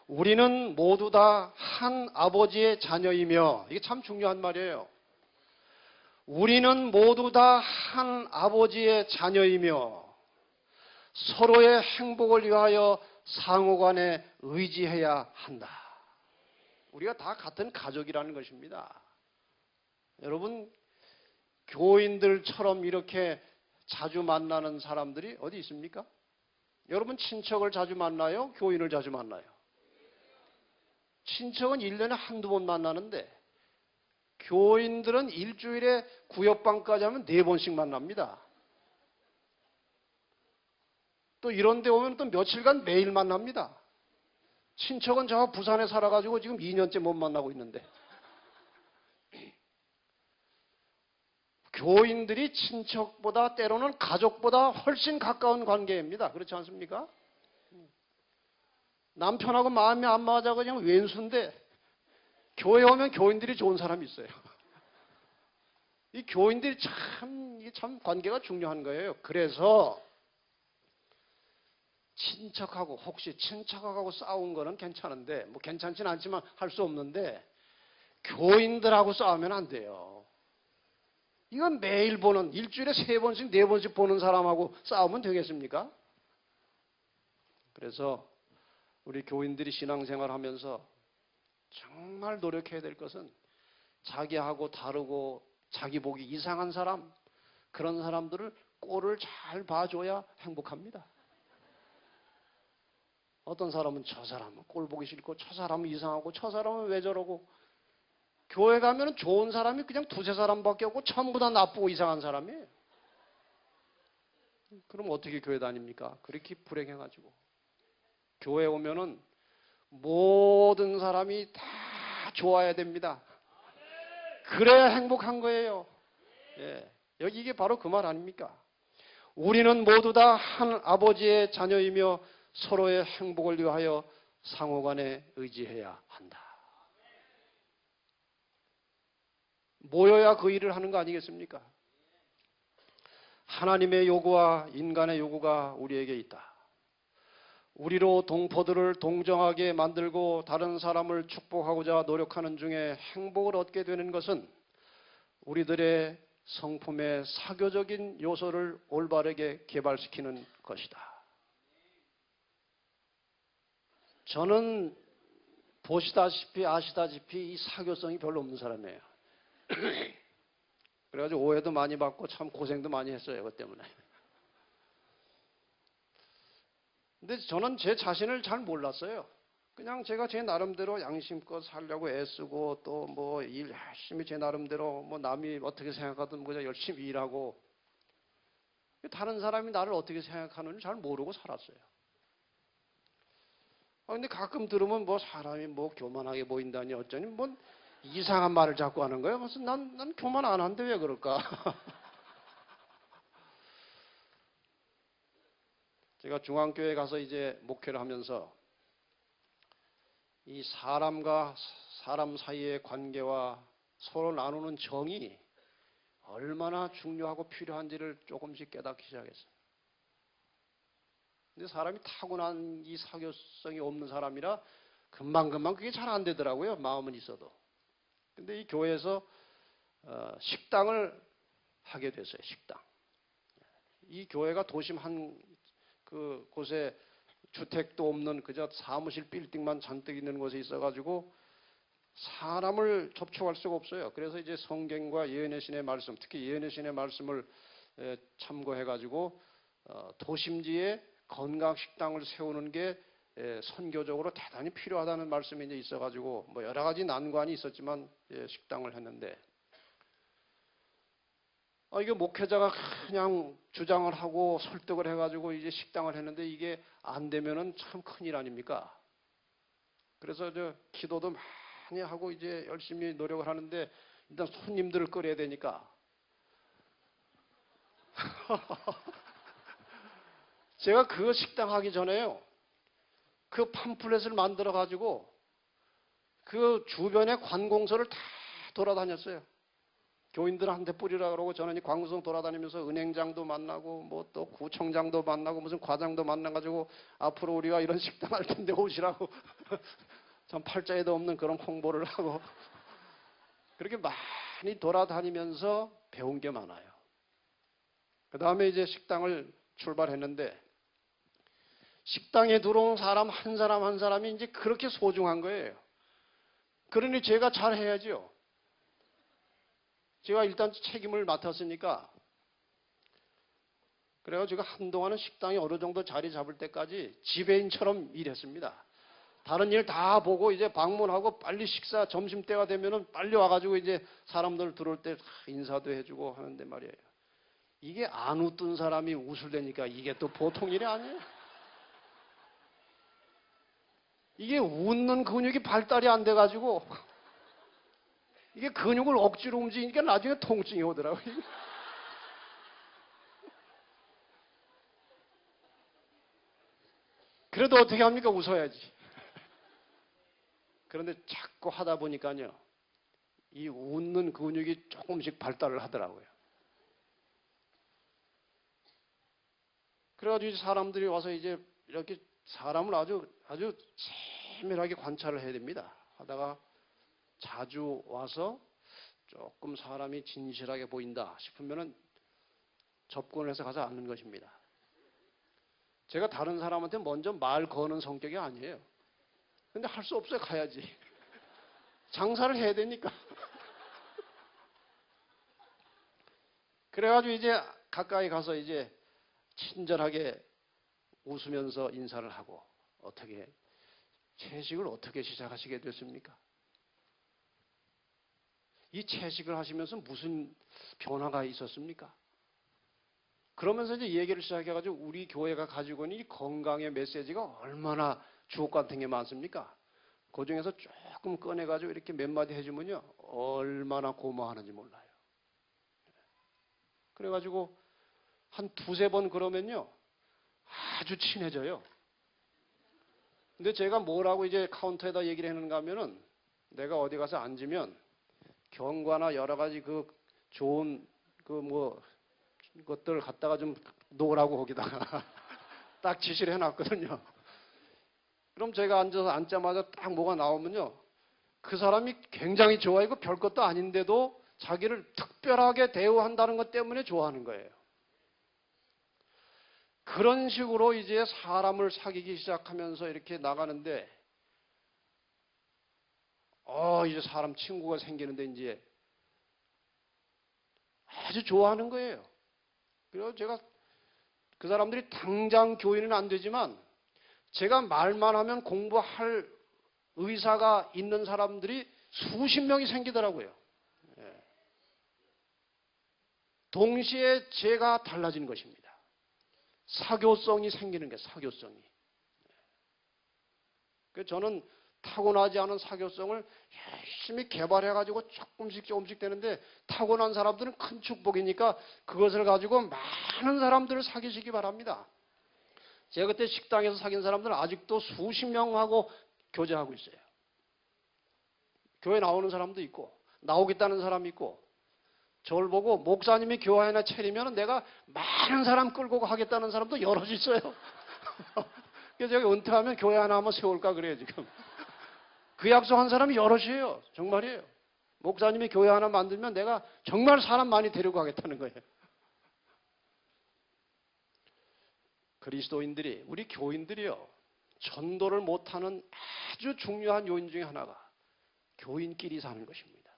우리는 모두 다 한 아버지의 자녀이며 이게 참 중요한 말이에요. 우리는 모두 다 한 아버지의 자녀이며 서로의 행복을 위하여 상호간에 의지해야 한다. 우리가 다 같은 가족이라는 것입니다. 여러분, 교인들처럼 이렇게 자주 만나는 사람들이 어디 있습니까? 여러분 친척을 자주 만나요? 교인을 자주 만나요? 친척은 1년에 한두 번 만나는데 교인들은 일주일에 구역방까지 하면 4번씩 만납니다. 또 이런 데 오면 또 며칠간 매일 만납니다. 친척은 저 부산에 살아가지고 지금 2년째 못 만나고 있는데 교인들이 친척보다 때로는 가족보다 훨씬 가까운 관계입니다. 그렇지 않습니까? 남편하고 마음이 안 맞아 그냥 왼수인데 교회 오면 교인들이 좋은 사람이 있어요. 이 교인들이 참 관계가 중요한 거예요. 그래서 친척하고 혹시 친척하고 싸운 거는 괜찮은데 뭐 괜찮지는 않지만 할 수 없는데 교인들하고 싸우면 안 돼요. 이건 매일 보는 일주일에 3번씩 4번씩 보는 사람하고 싸우면 되겠습니까? 그래서 우리 교인들이 신앙생활하면서 정말 노력해야 될 것은 자기하고 다르고 자기 보기 이상한 사람 그런 사람들을 꼴을 잘 봐줘야 행복합니다. 어떤 사람은 저 사람은 꼴 보기 싫고 저 사람은 이상하고 저 사람은 왜 저러고 교회 가면 좋은 사람이 그냥 2-3사람밖에 없고 전부 다 나쁘고 이상한 사람이에요. 그럼 어떻게 교회 다닙니까? 그렇게 불행해가지고 교회 오면은 모든 사람이 다 좋아야 됩니다. 그래야 행복한 거예요. 여기 이게 바로 그 말 아닙니까? 우리는 모두 다 한 아버지의 자녀이며 서로의 행복을 위하여 상호간에 의지해야 한다. 모여야 그 일을 하는 거 아니겠습니까? 하나님의 요구와 인간의 요구가 우리에게 있다. 우리로 동포들을 동정하게 만들고 다른 사람을 축복하고자 노력하는 중에 행복을 얻게 되는 것은 우리들의 성품의 사교적인 요소를 올바르게 개발시키는 것이다. 저는 아시다시피 이 사교성이 별로 없는 사람이에요. 그래가지고 오해도 많이 받고 참 고생도 많이 했어요. 그것 때문에. 근데 저는 제 자신을 잘 몰랐어요. 그냥 제가 제 나름대로 양심껏 살려고 애쓰고 또 뭐 일 열심히 제 나름대로 뭐 남이 어떻게 생각하든 그냥 열심히 일하고 다른 사람이 나를 어떻게 생각하는지 잘 모르고 살았어요. 근데 가끔 들으면 뭐 사람이 뭐 교만하게 보인다니 어쩌니 뭐 이상한 말을 자꾸 하는 거예요. 그래서 난 교만 안 한데 왜 그럴까? 제가 중앙교회 가서 이제 목회를 하면서 이 사람과 사람 사이의 관계와 서로 나누는 정이 얼마나 중요하고 필요한지를 조금씩 깨닫기 시작했어요. 근데 사람이 타고난 이 사교성이 없는 사람이라 금방금방 그게 잘 안 되더라고요. 마음은 있어도. 근데 이 교회에서 식당을 하게 됐어요. 식당. 이 교회가 도심 한 그 곳에 주택도 없는 그저 사무실 빌딩만 잔뜩 있는 곳에 있어가지고 사람을 접촉할 수가 없어요. 그래서 이제 성경과 예언의 신의 말씀, 특히 예언의 신의 말씀을 참고해가지고 도심지에 건강 식당을 세우는 게 선교적으로 대단히 필요하다는 말씀이 이제 있어가지고 뭐 여러 가지 난관이 있었지만 식당을 했는데 이게 목회자가 그냥 주장을 하고 설득을 해가지고 이제 식당을 했는데 이게 안 되면은 참 큰일 아닙니까? 그래서 저 기도도 많이 하고 이제 열심히 노력을 하는데 일단 손님들을 끌어야 되니까 제가 그 식당 하기 전에요. 그 팜플렛을 만들어 가지고 그 주변의 관공서를 다 돌아다녔어요. 교인들한테 뿌리라 그러고 저는 이 관공서 돌아다니면서 은행장도 만나고 뭐 또 구청장도 만나고 무슨 과장도 만나가지고 앞으로 우리가 이런 식당 할 텐데 오시라고 참 팔자에도 없는 그런 홍보를 하고 그렇게 많이 돌아다니면서 배운 게 많아요. 그 다음에 이제 식당을 출발했는데 식당에 들어온 사람 한 사람 한 사람이 이제 그렇게 소중한 거예요. 그러니 제가 잘 해야죠. 제가 일단 책임을 맡았으니까 그래가지고 한동안은 식당이 어느 정도 자리 잡을 때까지 지배인처럼 일했습니다. 다른 일 다 보고 이제 방문하고 빨리 식사 점심때가 되면은 빨리 와가지고 이제 사람들 들어올 때 인사도 해주고 하는데 말이에요. 이게 안 웃던 사람이 웃을대니까 이게 또 보통 일이 아니에요. 이게 웃는 근육이 발달이 안 돼가지고 이게 근육을 억지로 움직이니까 나중에 통증이 오더라고요. 그래도 어떻게 합니까? 웃어야지. 그런데 자꾸 하다 보니까요. 이 웃는 근육이 조금씩 발달을 하더라고요. 그래가지고 사람들이 와서 이제 이렇게 사람을 아주 세밀하게 관찰을 해야 됩니다. 하다가 자주 와서 조금 사람이 진실하게 보인다 싶으면은 접근을 해서 가서 앉는 것입니다. 제가 다른 사람한테 먼저 말 거는 성격이 아니에요. 근데 할 수 없어요. 가야지. 장사를 해야 되니까. 그래가지고 이제 가까이 가서 이제 친절하게 웃으면서 인사를 하고 어떻게 채식을 어떻게 시작하시게 됐습니까? 이 채식을 하시면서 무슨 변화가 있었습니까? 그러면서 이제 얘기를 시작해가지고 우리 교회가 가지고 있는 이 건강의 메시지가 얼마나 주옥 같은 게 많습니까? 그 중에서 조금 꺼내가지고 이렇게 몇 마디 해주면요. 얼마나 고마워하는지 몰라요. 그래가지고 한 두세 번 그러면요. 아주 친해져요. 근데 제가 뭐라고 이제 카운터에다 얘기를 해놓는가 하면은 내가 어디 가서 앉으면 경과나 여러 가지 그 좋은 그 뭐 것들 갖다가 좀 놓으라고 거기다가 딱 지시를 해놨거든요. 그럼 제가 앉아서 앉자마자 딱 뭐가 나오면요. 그 사람이 굉장히 좋아하고 별것도 아닌데도 자기를 특별하게 대우한다는 것 때문에 좋아하는 거예요. 그런 식으로 이제 사람을 사귀기 시작하면서 이렇게 나가는데 이제 사람 친구가 생기는데 이제 아주 좋아하는 거예요. 그래서 제가 그 사람들이 당장 교인은 안 되지만 제가 말만 하면 공부할 의사가 있는 사람들이 수십 명이 생기더라고요. 예. 동시에 죄가 달라지는 것입니다. 사교성이 생기는 게 사교성이. 저는 타고나지 않은 사교성을 열심히 개발해가지고 조금씩 되는데 타고난 사람들은 큰 축복이니까 그것을 가지고 많은 사람들을 사귀시기 바랍니다. 제가 그때 식당에서 사귄 사람들은 아직도 수십 명하고 교제하고 있어요. 교회 나오는 사람도 있고 나오겠다는 사람이 있고 저를 보고 목사님이 교회 하나 차리면 내가 많은 사람 끌고 가겠다는 사람도 여럿 있어요. 그래서 여기 은퇴하면 교회 하나 한번 세울까 그래요 지금. 그 약속한 사람이 여럿이에요. 정말이에요. 목사님이 교회 하나 만들면 내가 정말 사람 많이 데리고 가겠다는 거예요. 그리스도인들이, 우리 교인들이요, 전도를 못하는 아주 중요한 요인 중에 하나가 교인끼리 사는 것입니다.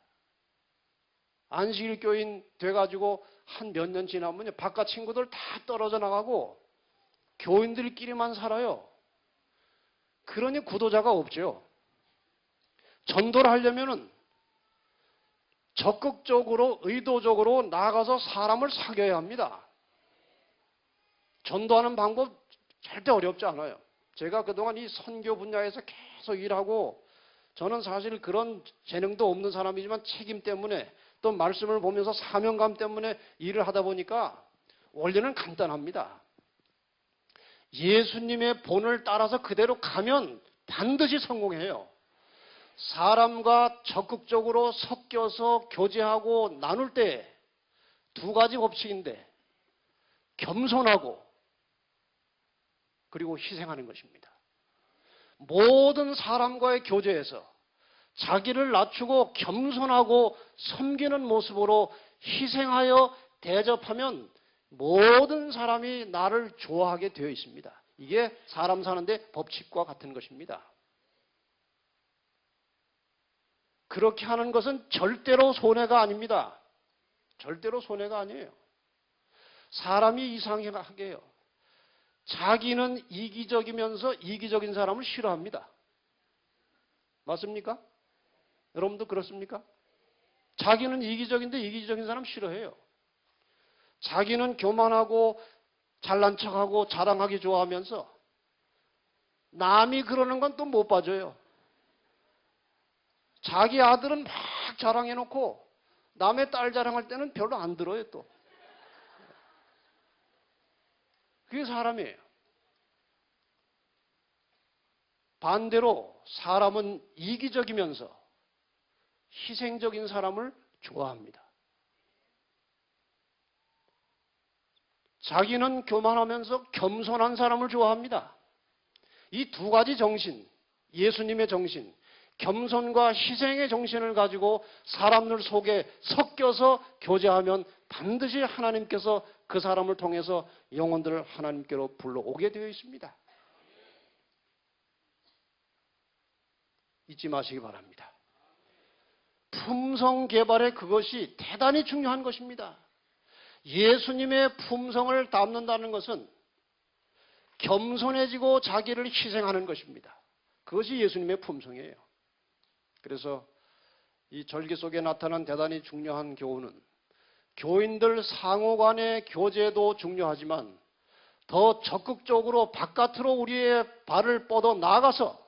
안식일 교인 돼가지고 한 몇 년 지나면 바깥 친구들 다 떨어져 나가고 교인들끼리만 살아요. 그러니 구도자가 없죠. 전도를 하려면은 적극적으로 의도적으로 나가서 사람을 사귀어야 합니다. 전도하는 방법 절대 어렵지 않아요. 제가 그동안 이 선교 분야에서 계속 일하고 저는 사실 그런 재능도 없는 사람이지만 책임 때문에 또 말씀을 보면서 사명감 때문에 일을 하다 보니까 원리는 간단합니다. 예수님의 본을 따라서 그대로 가면 반드시 성공해요. 사람과 적극적으로 섞여서 교제하고 나눌 때 두 가지 법칙인데 겸손하고 그리고 희생하는 것입니다. 모든 사람과의 교제에서 자기를 낮추고 겸손하고 섬기는 모습으로 희생하여 대접하면 모든 사람이 나를 좋아하게 되어 있습니다. 이게 사람 사는데 법칙과 같은 것입니다. 그렇게 하는 것은 절대로 손해가 아닙니다. 절대로 손해가 아니에요. 사람이 이상하게 해요. 자기는 이기적이면서 이기적인 사람을 싫어합니다. 맞습니까? 여러분도 그렇습니까? 자기는 이기적인데 이기적인 사람 싫어해요. 자기는 교만하고 잘난 척하고 자랑하기 좋아하면서 남이 그러는 건 또 못 봐줘요. 자기 아들은 막 자랑해놓고 남의 딸 자랑할 때는 별로 안 들어요 또. 그게 사람이에요. 반대로 사람은 이기적이면서 희생적인 사람을 좋아합니다. 자기는 교만하면서 겸손한 사람을 좋아합니다. 이 두 가지 정신, 예수님의 정신, 겸손과 희생의 정신을 가지고 사람들 속에 섞여서 교제하면 반드시 하나님께서 그 사람을 통해서 영혼들을 하나님께로 불러오게 되어 있습니다. 잊지 마시기 바랍니다. 품성 개발에 그것이 대단히 중요한 것입니다. 예수님의 품성을 담는다는 것은 겸손해지고 자기를 희생하는 것입니다. 그것이 예수님의 품성이에요. 그래서 이 절기 속에 나타난 대단히 중요한 교훈은 교인들 상호 간의 교제도 중요하지만 더 적극적으로 바깥으로 우리의 발을 뻗어 나가서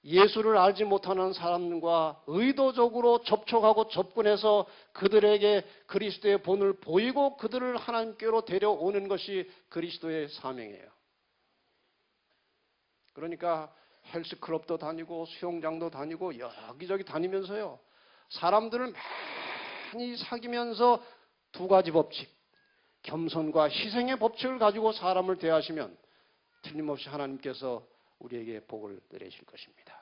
예수를 알지 못하는 사람과 의도적으로 접촉하고 접근해서 그들에게 그리스도의 본을 보이고 그들을 하나님께로 데려오는 것이 그리스도의 사명이에요. 그러니까 헬스클럽도 다니고 수영장도 다니고 여기저기 다니면서요. 사람들을 많이 사귀면서 두 가지 법칙, 겸손과 희생의 법칙을 가지고 사람을 대하시면 틀림없이 하나님께서 우리에게 복을 내리실 것입니다.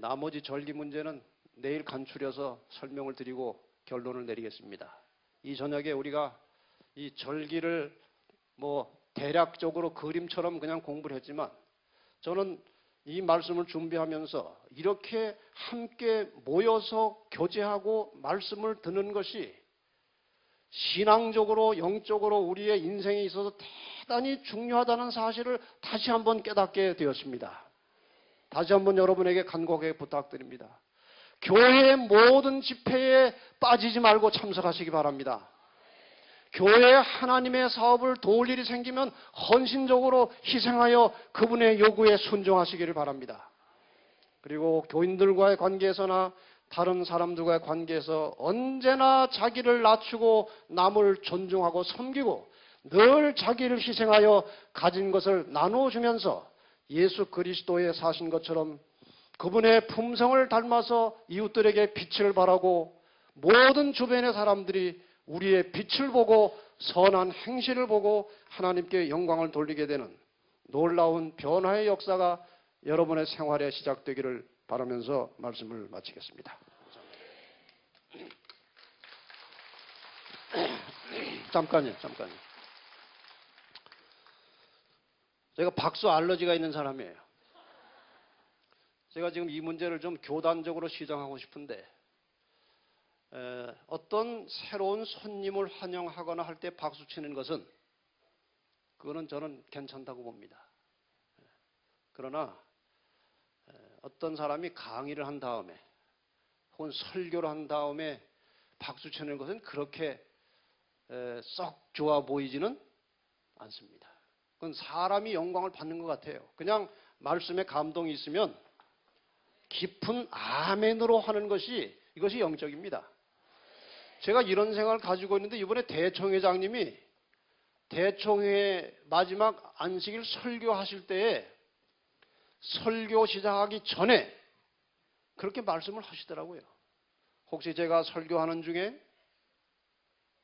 나머지 절기 문제는 내일 간추려서 설명을 드리고 결론을 내리겠습니다. 이 저녁에 우리가 이 절기를 대략적으로 그림처럼 그냥 공부를 했지만 저는 이 말씀을 준비하면서 이렇게 함께 모여서 교제하고 말씀을 듣는 것이 신앙적으로 영적으로 우리의 인생에 있어서 대단히 중요하다는 사실을 다시 한번 깨닫게 되었습니다. 다시 한번 여러분에게 간곡하게 부탁드립니다. 교회의 모든 집회에 빠지지 말고 참석하시기 바랍니다. 교회 하나님의 사업을 도울 일이 생기면 헌신적으로 희생하여 그분의 요구에 순종하시기를 바랍니다. 그리고 교인들과의 관계에서나 다른 사람들과의 관계에서 언제나 자기를 낮추고 남을 존중하고 섬기고 늘 자기를 희생하여 가진 것을 나누어주면서 예수 그리스도의 사신 것처럼 그분의 품성을 닮아서 이웃들에게 빛을 발하고 모든 주변의 사람들이 우리의 빛을 보고 선한 행실을 보고 하나님께 영광을 돌리게 되는 놀라운 변화의 역사가 여러분의 생활에 시작되기를 바라면서 말씀을 마치겠습니다. 잠깐요. 제가 박수 알러지가 있는 사람이에요. 제가 지금 이 문제를 좀 교단적으로 시정하고 싶은데 어떤 새로운 손님을 환영하거나 할 때 박수 치는 것은 그거는 저는 괜찮다고 봅니다. 그러나 어떤 사람이 강의를 한 다음에 혹은 설교를 한 다음에 박수 치는 것은 그렇게 썩 좋아 보이지는 않습니다. 그건 사람이 영광을 받는 것 같아요. 그냥 말씀에 감동이 있으면 깊은 아멘으로 하는 것이 이것이 영적입니다. 제가 이런 생각을 가지고 있는데 이번에 대총회장님이 대총회 마지막 안식일 설교하실 때에 설교 시작하기 전에 그렇게 말씀을 하시더라고요. 혹시 제가 설교하는 중에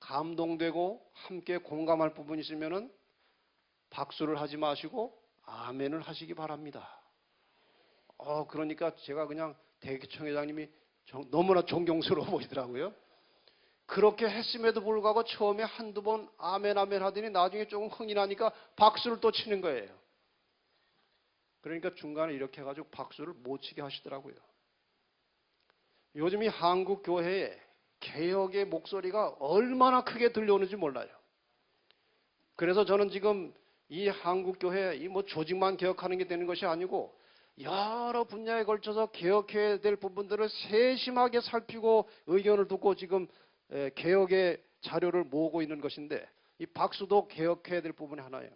감동되고 함께 공감할 부분이 있으면은 박수를 하지 마시고 아멘을 하시기 바랍니다. 그러니까 제가 그냥 대총회장님이 너무나 존경스러워 보이더라고요. 그렇게 했음에도 불구하고 처음에 한두 번 아멘 하더니 나중에 조금 흥이 나니까 박수를 또 치는 거예요. 그러니까 중간에 이렇게 해가지고 박수를 못 치게 하시더라고요. 요즘 이 한국 교회에 개혁의 목소리가 얼마나 크게 들려오는지 몰라요. 그래서 저는 지금 이 한국 교회 이 조직만 개혁하는 게 되는 것이 아니고 여러 분야에 걸쳐서 개혁해야 될 부분들을 세심하게 살피고 의견을 듣고 지금 개혁의 자료를 모으고 있는 것인데 이 박수도 개혁해야 될 부분이 하나예요.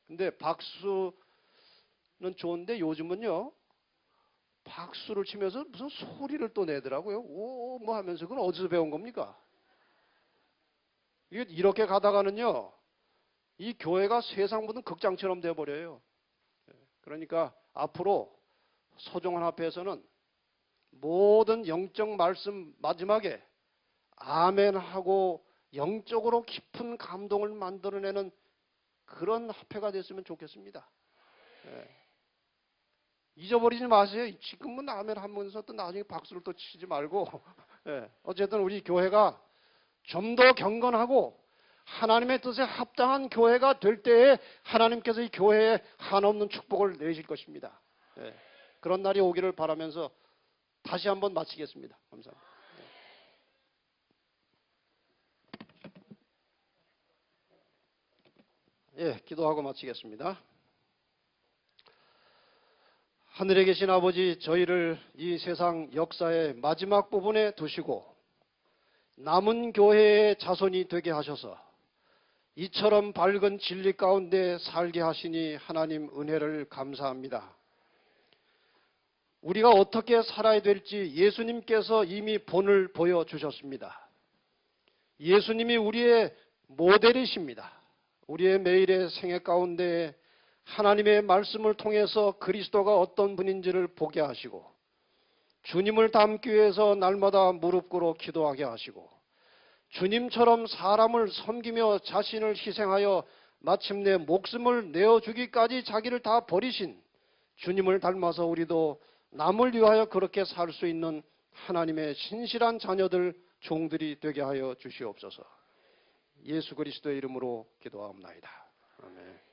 근데 박수는 좋은데 요즘은요 박수를 치면서 무슨 소리를 또 내더라고요. 오 뭐 하면서 그건 어디서 배운 겁니까? 이렇게 가다가는요 이 교회가 세상 모든 극장처럼 되어버려요. 그러니까 앞으로 소중한 앞에서는 모든 영적 말씀 마지막에 아멘하고 영적으로 깊은 감동을 만들어내는 그런 합회가 됐으면 좋겠습니다. 잊어버리지 마세요. 지금은 아멘 하면서 또 나중에 박수를 또 치지 말고 어쨌든 우리 교회가 좀 더 경건하고 하나님의 뜻에 합당한 교회가 될 때에 하나님께서 이 교회에 한없는 축복을 내실 것입니다. 그런 날이 오기를 바라면서 다시 한번 마치겠습니다. 감사합니다. 기도하고 마치겠습니다. 하늘에 계신 아버지, 저희를 이 세상 역사의 마지막 부분에 두시고 남은 교회의 자손이 되게 하셔서 이처럼 밝은 진리 가운데 살게 하시니 하나님 은혜를 감사합니다. 우리가 어떻게 살아야 될지 예수님께서 이미 본을 보여주셨습니다. 예수님이 우리의 모델이십니다. 우리의 매일의 생애 가운데 하나님의 말씀을 통해서 그리스도가 어떤 분인지를 보게 하시고 주님을 닮기 위해서 날마다 무릎 꿇어 기도하게 하시고 주님처럼 사람을 섬기며 자신을 희생하여 마침내 목숨을 내어주기까지 자기를 다 버리신 주님을 닮아서 우리도 남을 위하여 그렇게 살 수 있는 하나님의 신실한 자녀들 종들이 되게 하여 주시옵소서. 예수 그리스도의 이름으로 기도하옵나이다. 아멘.